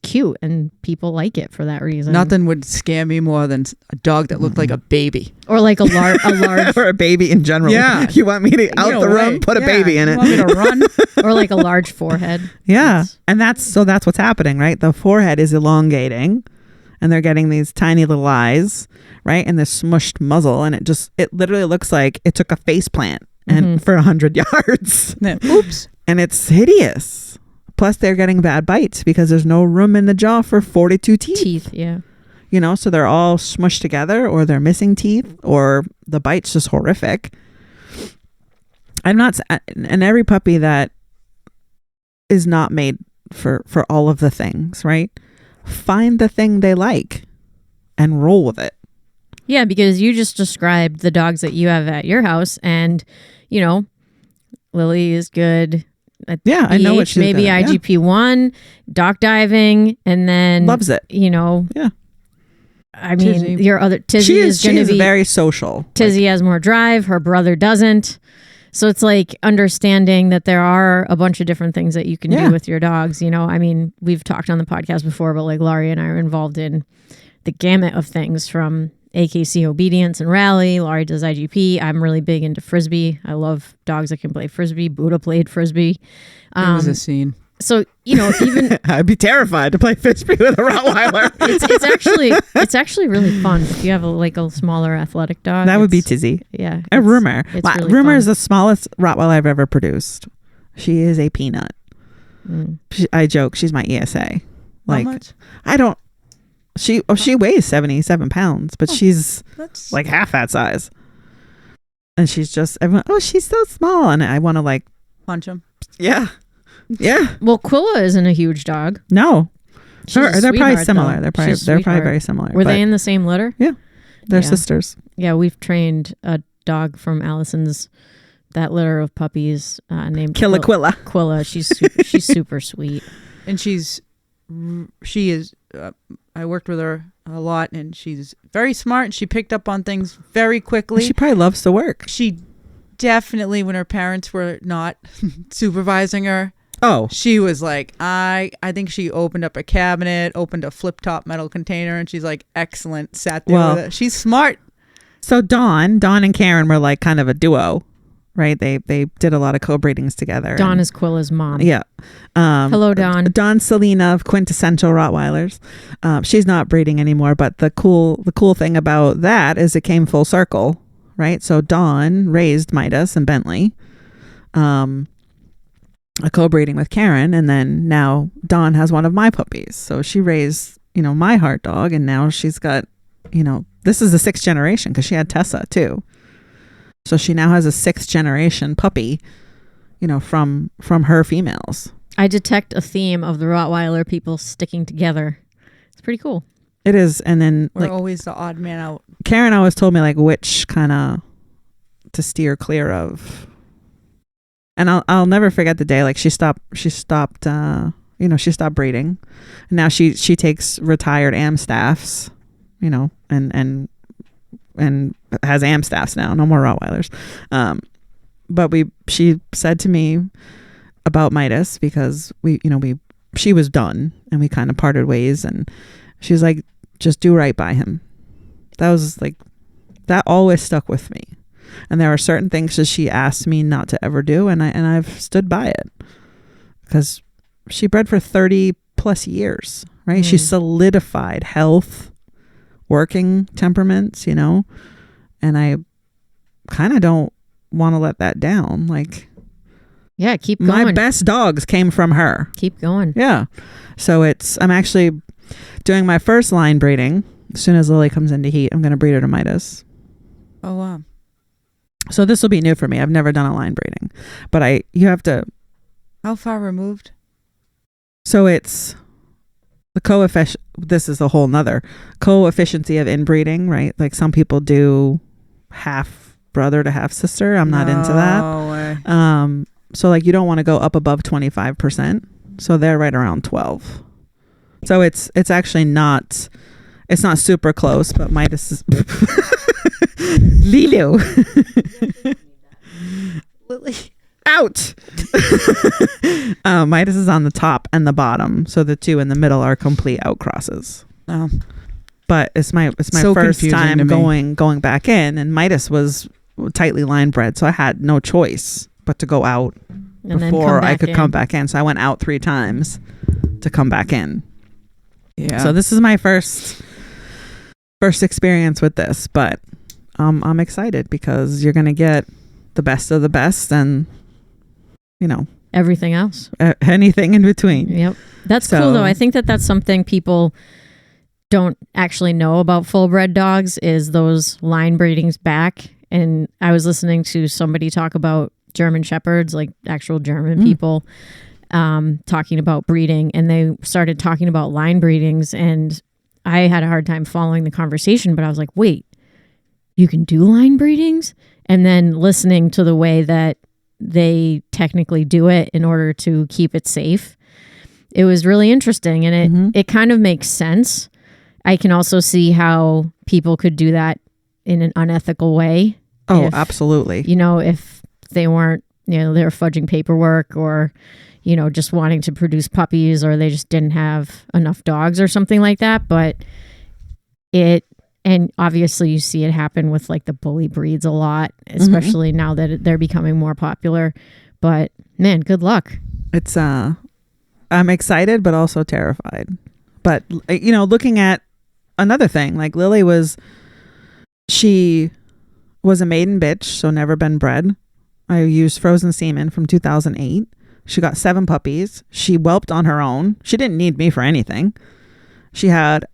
cute, and people like it for that reason. Nothing would scare me more than a dog that looked like a baby. Or like a large or a baby in general. Yeah. You want me to out the room, put a baby in it. You want me to run? or like a large forehead. Yeah. And that's what's happening, right? The forehead is elongating, and they're getting these tiny little eyes, right? And this smushed muzzle, and it literally looks like it took a face plant and for 100 yards. Oops. And it's hideous. Plus, they're getting bad bites because there's no room in the jaw for 42 teeth. Yeah. So they're all smushed together, or they're missing teeth, or the bite's just horrific. And every puppy that is not made for all of the things, right? Find the thing they like and roll with it. Yeah, because you just described the dogs that you have at your house, and Lily is good at I know what she's maybe good at, yeah. IGP-1, dock diving, and then Loves it. Yeah. I mean, Tizzy. your other Tizzy is going to be very social. Tizzy has more drive. Her brother doesn't. So it's like understanding that there are a bunch of different things that you can do with your dogs. I mean, we've talked on the podcast before, but like Lori and I are involved in the gamut of things from AKC obedience and rally. Lori does IGP. I'm really big into Frisbee. I love dogs that can play Frisbee. Buddha played Frisbee. It was a scene. So, even I'd be terrified to play Frisbee with a Rottweiler. it's actually really fun. If you have a smaller athletic dog. That would be Tizzy. Yeah. A Rumor. It's really Rumor fun. is the smallest Rottweiler I've ever produced. She is a peanut. I joke. She's my ESA. How much? I don't. She weighs 77 pounds, but she's like half that size. And she's just everyone. Oh, she's so small, and I want to Punch him. Yeah. Well, Quilla isn't a huge dog. No, She's a they're probably sweetheart, similar. though. They're probably She's a sweetheart. very similar. Were but they in the same litter? Yeah, they're Yeah. sisters. Yeah, we've trained a dog from Allison's that litter of puppies named Quilla. Quilla. She's super sweet. And she is, I worked with her a lot, and she's very smart. And she picked up on things very quickly. She probably loves to work. She definitely, when her parents were not supervising her, Oh, she was like, I think she opened up a cabinet, opened a flip top metal container, and she's like, excellent. Sat there with it. She's smart. so Dawn and Karen were like kind of a duo, right? They did a lot of co-breedings together. Dawn is Quilla's mom. Yeah. Hello, Dawn. Dawn Selena of Quintessential Rottweilers. She's not breeding anymore, but the cool thing about that is it came full circle, right? So Dawn raised Midas and Bentley, a co-breeding with Karen, and then now Dawn has one of my puppies. So she raised, my heart dog, and now she's got, this is the 6th generation because she had Tessa too. So she now has a 6th generation puppy, from her females. I detect a theme of the Rottweiler people sticking together. It's pretty cool. It is. And then We're always the odd man out. Karen always told me like which kind of to steer clear of. And I'll never forget the day like she stopped breeding. And now she takes retired AM staffs, and has AM staffs now, no more Rottweilers. But she said to me about Midas because she was done and we kind of parted ways, and she's like, just do right by him. That was like, that always stuck with me. And there are certain things that she asked me not to ever do, and I've stood by it because she bred for 30 plus years, right? She solidified health, working temperaments, and I kind of don't want to let that down. Like, yeah, keep going. My best dogs came from her. Keep going. Yeah. So I'm actually doing my first line breeding. As soon as Lily comes into heat, I'm going to breed her to Midas. Oh, wow. So this will be new for me. I've never done a line breeding, but you have to. How far removed? So it's the coefficient. This is a whole nother coefficiency of inbreeding, right? Like some people do half brother to half sister. I'm not into that. Way. So like you don't want to go up above 25%. So they're right around 12. So it's actually not. It's not super close, but Midas is. Lilo. Lily. Out. Midas is on the top and the bottom, so the two in the middle are complete outcrosses. Oh. But it's my So first time to me. going back in, and Midas was tightly line bred, so I had no choice but to go out And before I could come back in. So I went out 3 times to come back in. Yeah. So this is my first experience with this, but I'm excited because you're gonna get the best of the best, and Everything else. Anything in between. Yep. That's cool though. I think that's something people don't actually know about full bred dogs is those line breedings back. And I was listening to somebody talk about German Shepherds, like actual German people, talking about breeding, and they started talking about line breedings, and I had a hard time following the conversation, but I was like, wait, you can do line breedings? And then listening to the way that they technically do it in order to keep it safe, it was really interesting, and it kind of makes sense. I can also see how people could do that in an unethical way. Oh, absolutely. If they weren't, they were fudging paperwork, or just wanting to produce puppies, or they just didn't have enough dogs or something like that. But and obviously you see it happen with like the bully breeds a lot, especially now that they're becoming more popular. But man, good luck. It's I'm excited, but also terrified. But looking at another thing, like Lily she was a maiden bitch, so never been bred. I used frozen semen from 2008. She got 7 puppies. She whelped on her own. She didn't need me for anything. She had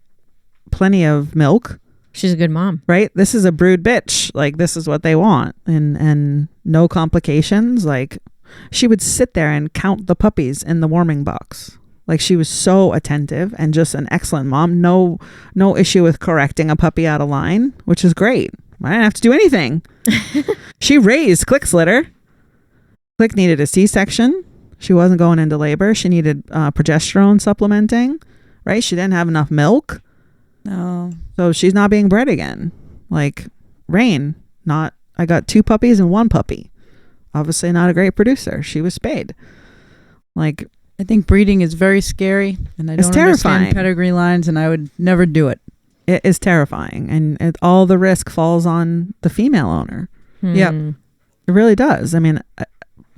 plenty of milk. She's a good mom. Right? This is a brood bitch. Like, this is what they want. And no complications. Like, she would sit there and count the puppies in the warming box. Like, she was so attentive and just an excellent mom. No issue with correcting a puppy out of line, which is great. I didn't have to do anything. She raised Click's litter. Click needed a C-section. She wasn't going into labor. She needed progesterone supplementing. Right? She didn't have enough milk. No. So she's not being bred again. Like, Rain, not I got 2 puppies and 1 puppy. Obviously not a great producer. She was spayed. Like, I think breeding is very scary, and I It's don't terrifying. understand pedigree lines, and I would never do it. it is terrifying, and all the risk falls on the female owner. Yep. It really does. I mean,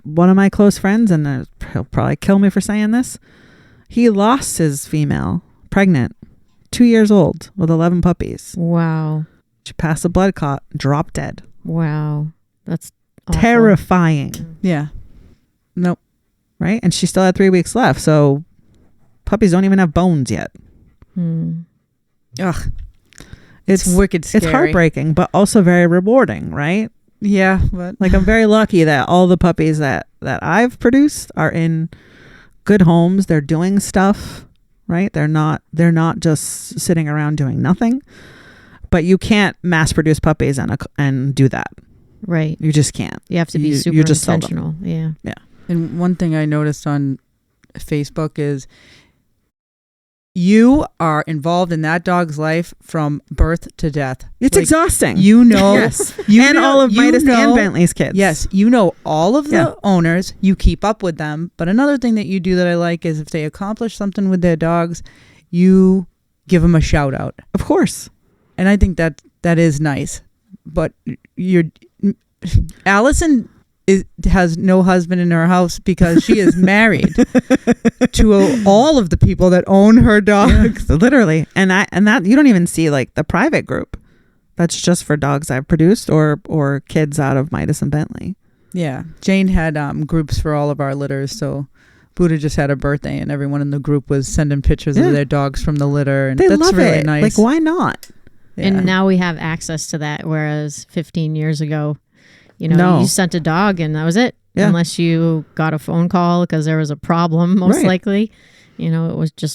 one of my close friends, and he'll probably kill me for saying this, he lost his female, pregnant, 2 years old, with 11 puppies. Wow. She passed a blood clot, dropped dead. Wow. That's awful. Terrifying, Yeah. Nope. right? And she still had 3 weeks left, so puppies don't even have bones yet. Ugh. It's wicked scary. It's heartbreaking, but also very rewarding, right? Yeah, but Like, I'm very lucky that all the puppies that I've produced are in good homes. They're doing stuff, right? They're not just sitting around doing nothing. But you can't mass produce puppies and do that. Right. You just can't. You have to be super you just sell them. intentional. Yeah. Yeah. And one thing I noticed on Facebook is you are involved in that dog's life from birth to death. It's Like, exhausting. You know, Yes. you And know- all of you Midas know- and Bentley's kids. Yes, you know all of the Yeah. owners. You keep up with them. But another thing that you do that I like is if they accomplish something with their dogs, you give them a shout out. Of course. And I think that is nice. But Alison has no husband in her house because she is married to all of the people that own her dogs. Yeah, literally. And that you don't even see like the private group. That's just for dogs I've produced or kids out of Midas and Bentley. Yeah. Jane had groups for all of our litters. So Buddha just had a birthday and everyone in the group was sending pictures of their dogs from the litter. And They that's love really it. nice. Like, why not? Yeah. And now we have access to that. Whereas 15 years ago, No. you sent a dog and that was it. Yeah. Unless you got a phone call because there was a problem, most Right. likely. It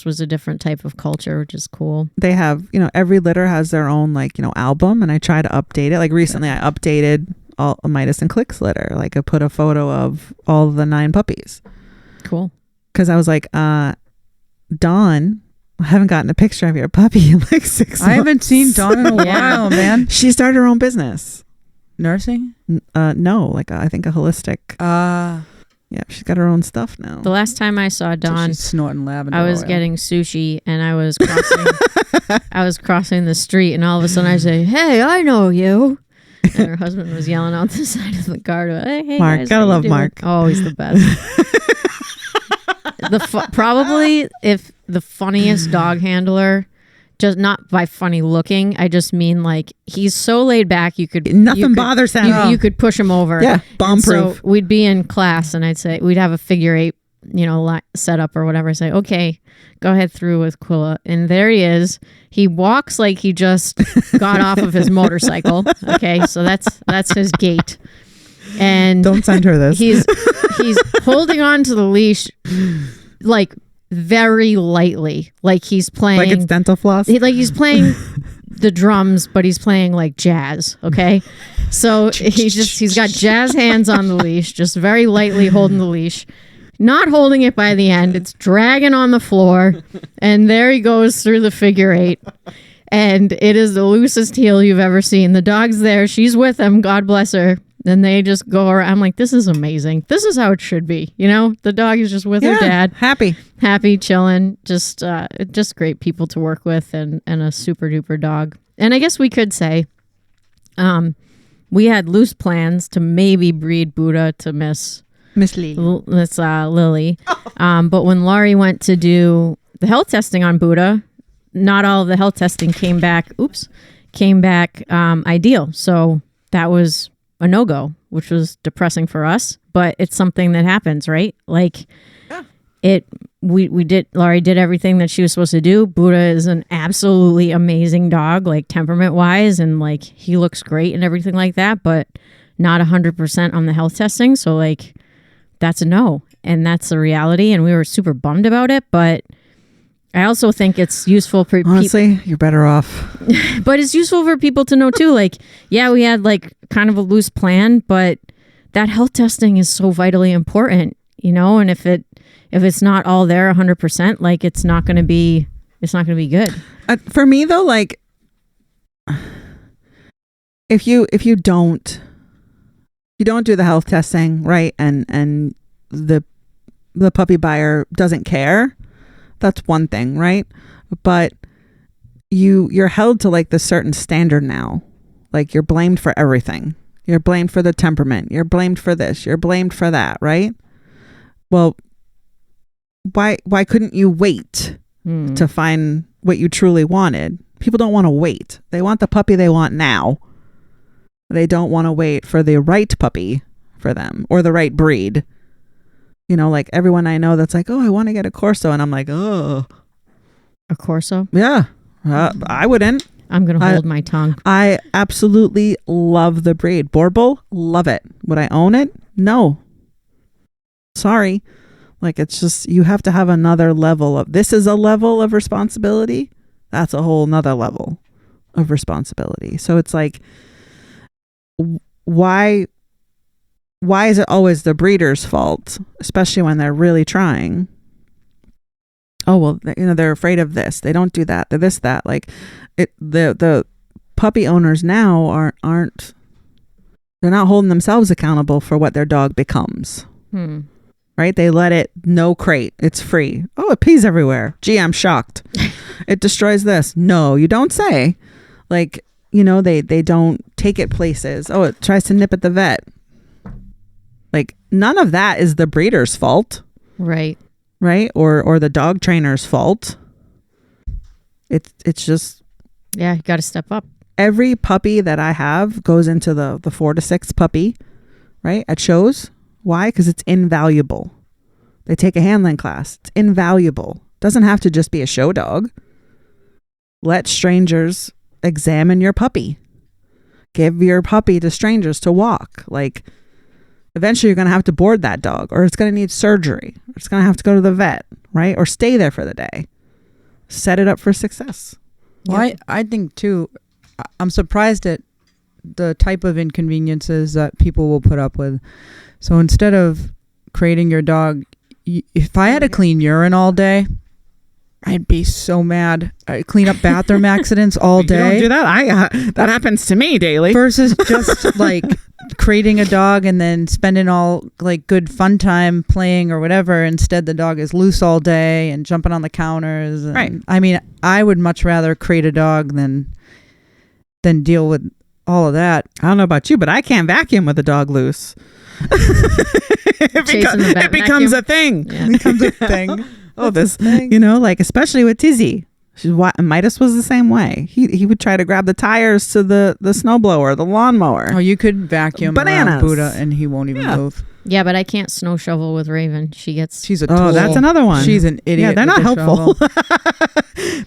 was a different type of culture, which is cool. They have, every litter has their own album, and I try to update it. Like recently I updated all Midas and Click's litter. Like I put a photo of all the 9 puppies. Cool. Because I was like, Dawn, I haven't gotten a picture of your puppy in like 6 months. I haven't seen Dawn in a Yeah. while, man. She started her own business. Nursing? No, I think a holistic. Yeah, she's got her own stuff now. The last time I saw Dawn, She's snorting lavender I was oil. getting sushi and I was crossing the street and all of a sudden I say, "Hey, I know you." And her husband was yelling out the side of the car, "Hey, Mark, guys, gotta how you love doing?" Mark. Oh, he's the best. Probably if the funniest dog handler, just not by funny looking, I just mean like he's so laid back Nothing bothers him. you could push him over. Yeah, bomb And so proof. we'd be in class and I'd say we'd have a figure 8, set up or whatever. I say, "Okay, go ahead through with Quilla." And there he is. He walks like he just got off of his motorcycle. Okay, so that's his gait. And Don't send her this. he's holding on to the leash like very lightly, like he's playing like it's dental floss. he's playing the drums, but he's playing like jazz. Okay, so he's got jazz hands on the leash, just very lightly holding the leash, not holding it by the end. It's dragging on the floor, and there he goes through the figure 8. And it is the loosest heel you've ever seen. The dog's there. She's with him. God bless her. And they just go around. I'm like, this is amazing. This is how it should be. The dog is just with her dad. Happy, chilling. Just great people to work with and a super duper dog. And I guess we could say we had loose plans to maybe breed Buddha to Miss Lily. But when Laurie went to do the health testing on Buddha, not all of the health testing came back ideal. So that was a no-go, which was depressing for us, but it's something that happens, right? Like Laurie did everything that she was supposed to do. Buddha is an absolutely amazing dog, like temperament wise, and like he looks great and everything like that, but not 100% on the health testing. So like that's a no, and that's the reality. And we were super bummed about it, but I also think it's useful for Honestly, you're better off. but it's useful for people to know too. Like, yeah, we had like kind of a loose plan, but that health testing is so vitally important, and if it's not all there 100%, like it's not going to be good. For me though, like if you don't you don't do the health testing, right? And the puppy buyer doesn't care. That's one thing, right? But you're held to like this certain standard now. Like you're blamed for everything. You're blamed for the temperament. You're blamed for this. You're blamed for that, right? Well, why couldn't you wait to find what you truly wanted? People don't want to wait. They want the puppy they want now. They don't want to wait for the right puppy for them or the right breed. You know, like everyone I know that's like, oh, I want to get a Corso. And I'm like, oh. A Corso? Yeah. I wouldn't. I'm going to hold my tongue. I absolutely love the breed. Borbal, love it. Would I own it? No. Sorry. Like, it's just, you have to have another level of, this is a level of responsibility. That's a whole nother level of responsibility. So it's like, why is it always the breeder's fault, especially when they're really trying? Oh, well, you know, they're afraid of this. They don't do that. They're this, that. Like, the puppy owners now aren't, they're not holding themselves accountable for what their dog becomes. Right? They let it, no crate. It's free. Oh, it pees everywhere. Gee, I'm shocked. It destroys this. No, you don't say. Like, you know, they don't take it places. Oh, it tries to nip at the vet. Like, none of that is the breeder's fault. Right. Right? Or the dog trainer's fault. It's just... Yeah, you got to step up. Every puppy that I have goes into the 4 to 6 puppy, right? At shows. Why? Because it's invaluable. They take a handling class. It's invaluable. Doesn't have to just be a show dog. Let strangers examine your puppy. Give your puppy to strangers to walk. Like, eventually you're going to have to board that dog, or it's going to need surgery, or it's going to have to go to the vet, right? Or stay there for the day. Set it up for success. Well, I think too, I'm surprised at the type of inconveniences that people will put up with. So instead of crating your dog, if I had to clean urine all day, I'd be so mad. I clean up bathroom accidents all day. You don't do that. That happens to me daily. Versus just like crating a dog and then spending all like good fun time playing or whatever. Instead, the dog is loose all day and jumping on the counters. And, right. I mean, I would much rather crate a dog than deal with all of that. I don't know about you, but I can't vacuum with a dog loose. It becomes a thing. Yeah. It becomes a thing. Oh, this thing. You know, like especially with Tizzy. Midas was the same way. He would try to grab the tires to the snowblower, the lawnmower. Oh, you could vacuum bananas. Buddha and he won't even move. Yeah, but I can't snow shovel with Raven. She's a tool. Oh, that's another one. She's an idiot. Yeah, they're not helpful.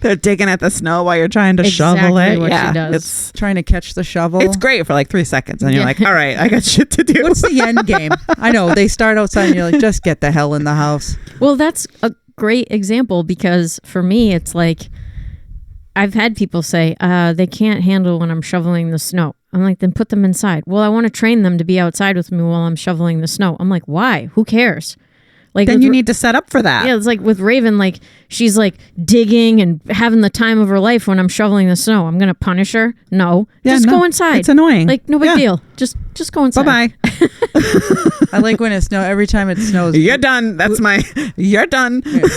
They're digging at the snow while you're trying to shovel it. What yeah, she does. it's trying to catch the shovel. It's great for like 3 seconds, and you're like, all right, I got shit to do. What's the end game? I know they start outside, and you're like, just get the hell in the house. Well, that's a great example because for me, it's like I've had people say they can't handle when I'm shoveling the snow. I'm like, then put them inside. Well, I want to train them to be outside with me while I'm shoveling the snow. I'm like, why? Who cares? Like, then you need to set up for that. Yeah, it's like with Raven, like she's like digging and having the time of her life when I'm shoveling the snow. I'm gonna punish her? No, go inside. It's annoying. Like no big deal. Just go inside. Bye bye. I like when it snows. Every time it snows, you're done. You're done. Yeah.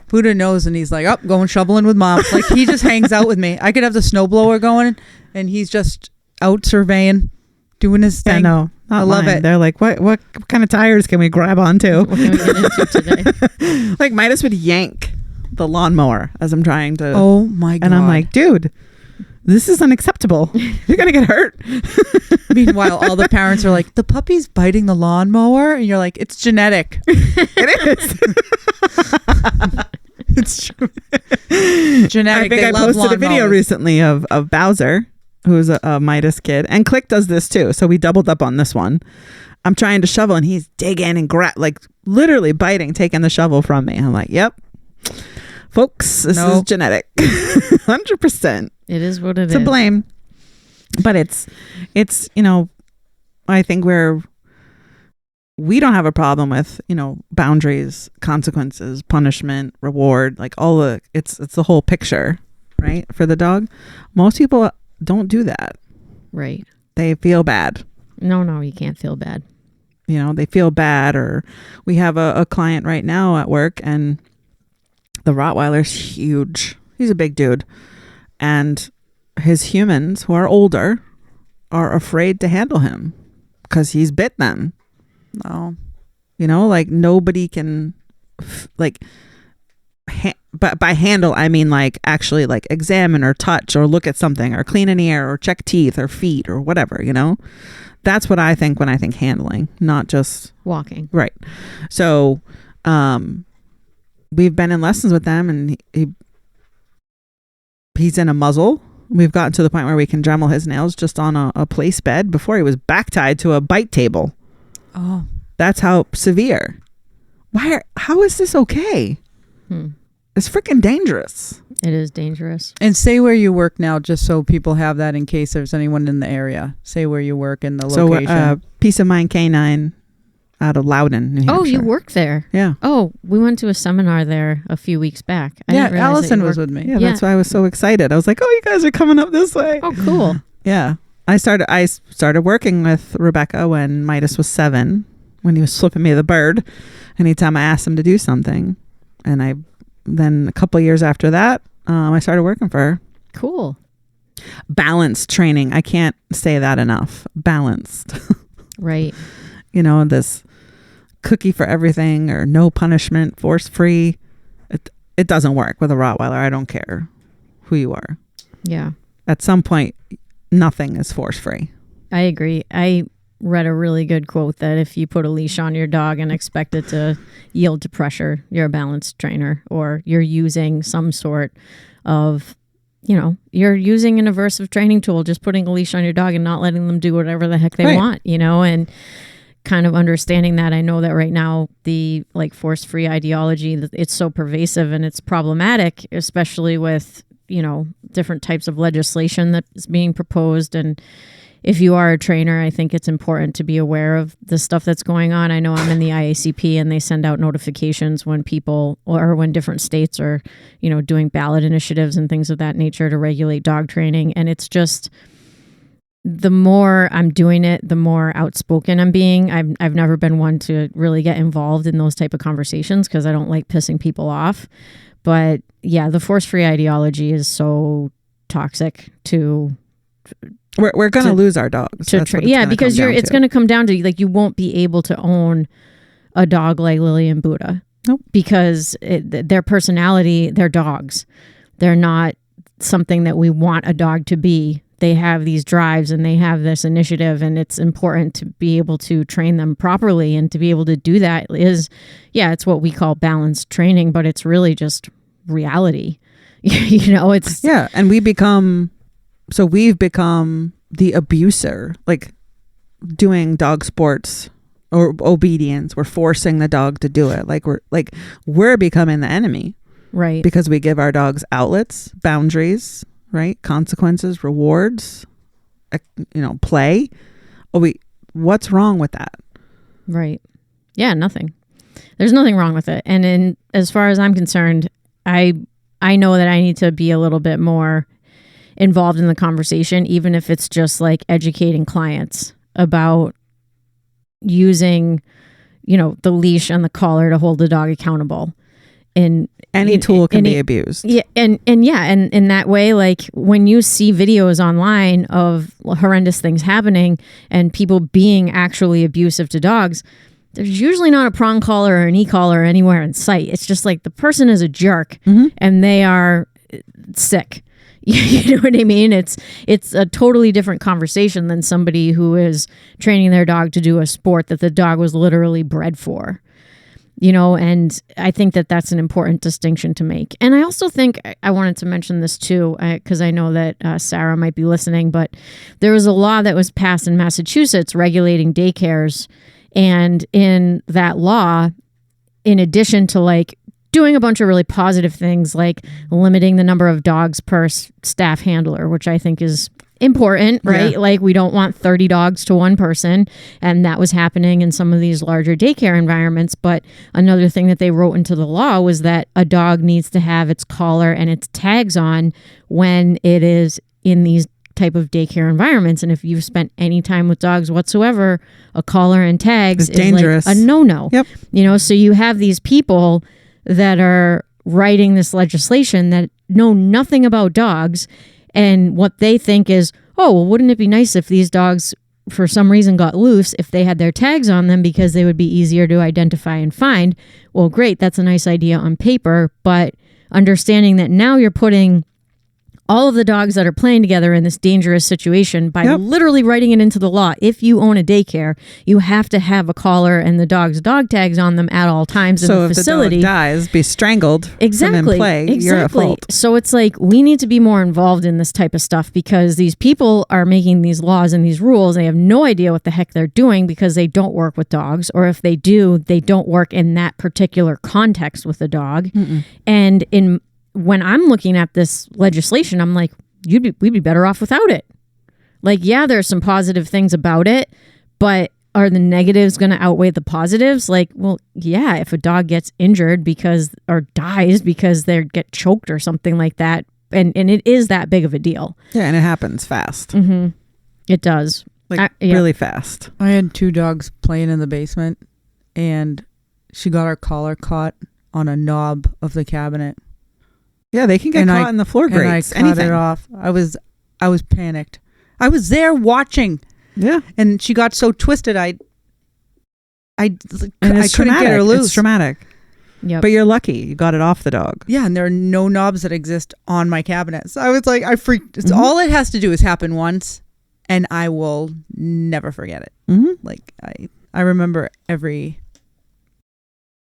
Buddha knows, and he's like, "Oh, going shoveling with mom." Like he just hangs out with me. I could have the snowblower going, and he's just out surveying, doing his thing. I know. I love it. They're like, what kind of tires can we grab onto? What can we get into today? Like Midas would yank the lawnmower as I'm trying to. Oh my God. And I'm like, dude, this is unacceptable. You're going to get hurt. Meanwhile, all the parents are like, the puppy's biting the lawnmower. And you're like, it's genetic. It is. It's true. Genetic. I think I posted a video recently of Bowser, who's a Midas kid, and Click does this too. So we doubled up on this one. I'm trying to shovel and he's digging and like literally biting, taking the shovel from me. I'm like, yep, folks, this is genetic. 100%. It is what it is. To blame. But it's, you know, I think we don't have a problem with, you know, boundaries, consequences, punishment, reward, like it's the whole picture, right? For the dog. Most people don't do that. Right. They feel bad. No, you can't feel bad. They feel bad. Or we have a client right now at work, and the Rottweiler's huge. He's a big dude. And his humans who are older are afraid to handle him because he's bit them. No. Like nobody can but by handle, I mean like actually like examine or touch or look at something or clean an ear or check teeth or feet or whatever, That's what I think when I think handling, not just walking. Right. So we've been in lessons with them, and he's in a muzzle. We've gotten to the point where we can Dremel his nails just on a place bed. Before, he was back tied to a bite table. Oh. That's how severe. How is this okay? It's freaking dangerous. It is dangerous. And say where you work now, just so people have that in case there's anyone in the area. Say where you work and the location. So, Peace of Mind Canine out of Loudon, New Hampshire. Oh, you work there? Yeah. Oh, we went to a seminar there a few weeks back. Alison was with me. Yeah, that's why I was so excited. I was like, oh, you guys are coming up this way. Oh, cool. Yeah. I started working with Rebecca when Midas was 7, when he was flipping me the bird anytime I asked him to do something. And then a couple of years after that, I started working for her. Cool. Balanced training. I can't say that enough. Balanced. Right. This cookie for everything or no punishment, force free. It doesn't work with a Rottweiler. I don't care who you are. Yeah. At some point, nothing is force free. I agree. I read a really good quote that if you put a leash on your dog and expect it to yield to pressure, you're a balanced trainer, or you're using some sort of, you're using an aversive training tool, just putting a leash on your dog and not letting them do whatever the heck they want, and kind of understanding that. I know that right now the force-free ideology, it's so pervasive and it's problematic, especially with, different types of legislation that is being proposed. And if you are a trainer, I think it's important to be aware of the stuff that's going on. I know I'm in the IACP, and they send out notifications when people or when different states are, doing ballot initiatives and things of that nature to regulate dog training. And it's just, the more I'm doing it, the more outspoken I'm being. I've never been one to really get involved in those type of conversations because I don't like pissing people off. But yeah, the force-free ideology is so toxic to... We're going to lose our dogs. Because it's going to come down to you won't be able to own a dog like Lily and Buddha. Nope. Because their personality, they're dogs. They're not something that we want a dog to be. They have these drives and they have this initiative, and it's important to be able to train them properly. And to be able to do that is, it's what we call balanced training, but it's really just reality. It's... Yeah, and we've become the abuser, doing dog sports or obedience. We're forcing the dog to do it. We're becoming the enemy. Right. Because we give our dogs outlets, boundaries, right? Consequences, rewards, play. What's wrong with that? Right. Yeah, nothing. There's nothing wrong with it. And as far as I'm concerned, I know that I need to be a little bit more involved in the conversation, even if it's just educating clients about using, the leash and the collar to hold the dog accountable. And any tool can be abused. Yeah. And in that way, when you see videos online of horrendous things happening and people being actually abusive to dogs, there's usually not a prong collar or an e-collar anywhere in sight. It's just the person is a jerk and they are sick. You know what I mean? It's a totally different conversation than somebody who is training their dog to do a sport that the dog was literally bred for. And I think that that's an important distinction to make. And I also think I wanted to mention this too, because I know that Sarah might be listening, but there was a law that was passed in Massachusetts regulating daycares. And in that law, in addition to doing a bunch of really positive things, like limiting the number of dogs per staff handler, which I think is important, right? Yeah. We don't want 30 dogs to one person. And that was happening in some of these larger daycare environments. But another thing that they wrote into the law was that a dog needs to have its collar and its tags on when it is in these type of daycare environments. And if you've spent any time with dogs whatsoever, a collar and tags is dangerous. like a no-no. Yep. You know, so you have these people that are writing this legislation that know nothing about dogs, and what they think is, oh, well, wouldn't it be nice if these dogs for some reason got loose, if they had their tags on them because they would be easier to identify and find. Well, great, that's a nice idea on paper, but understanding that now you're putting all of the dogs that are playing together in this dangerous situation by literally writing it into the law. If you own a daycare, you have to have a collar and the dog's dog tags on them at all times in the facility. So if the dog dies, be strangled exactly, and then play, you're at fault. So it's like we need to be more involved in this type of stuff because these people are making these laws and these rules. They have no idea what the heck they're doing because they don't work with dogs, or if they do, they don't work in that particular context with the dog. And when I'm looking at this legislation, I'm like, we'd be better off without it. Like, yeah, there's some positive things about it, but are the negatives going to outweigh the positives? Like, well, yeah, if a dog gets injured or dies because they get choked or something like that, and it is that big of a deal. Yeah, and it happens fast. It does. Really fast. I had 2 dogs playing in the basement, and she got her collar caught on a knob of the cabinet. Yeah, they can get caught in the floor grates. And I cut it off. I was panicked. I was there watching. Yeah, and she got so twisted. I couldn't get her loose. It's traumatic. Yeah, but you're lucky you got it off the dog. Yeah, and there are no knobs that exist on my cabinet. So I was like, I freaked. It's all it has to do is happen once, and I will never forget it. Like I remember every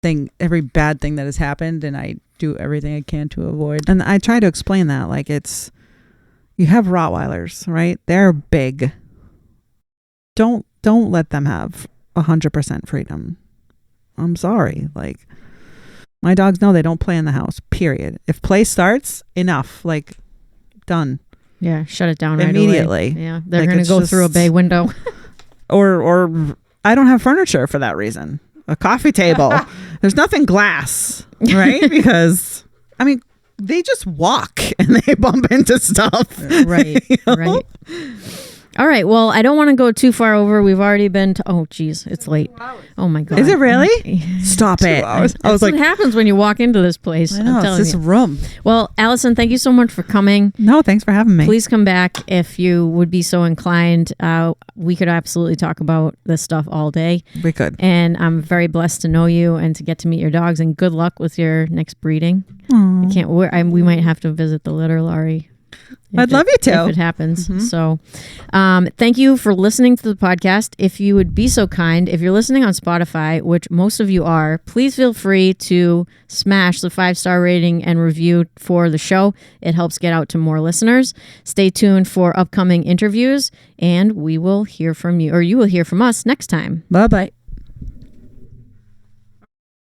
bad thing that has happened, and I do everything I can to avoid. And I try to explain that, like, you have Rottweilers, right? They're big. Don't let them have 100% freedom. I'm sorry. Like, my dogs know they don't play in the house, period. If play starts, enough. Like, done. Yeah, shut it down immediately. Right away. Yeah, they're going to go through a bay window. or I don't have furniture for that reason. A coffee table. There's nothing glass, right? Because, I mean, they just walk and they bump into stuff. Right, right. All right. Well, I don't want to go too far over. We've already been to... Oh, geez. It's late. Oh, my God. Is it really? Stop it. 2 hours. I was like... what happens when you walk into this place. I know, it's this room. Well, Alison, thank you so much for coming. No, thanks for having me. Please come back if you would be so inclined. We could absolutely talk about this stuff all day. We could. And I'm very blessed to know you and to get to meet your dogs. And good luck with your next breeding. Aww. I can't... we might have to visit the litter, Laurie. I'd love you to. If it happens. So thank you for listening to the podcast. If you would be so kind, if you're listening on Spotify, which most of you are, please feel free to smash the 5-star rating and review for the show. It helps get out to more listeners. Stay tuned for upcoming interviews, and we will hear from you, or you will hear from us next time. Bye-bye.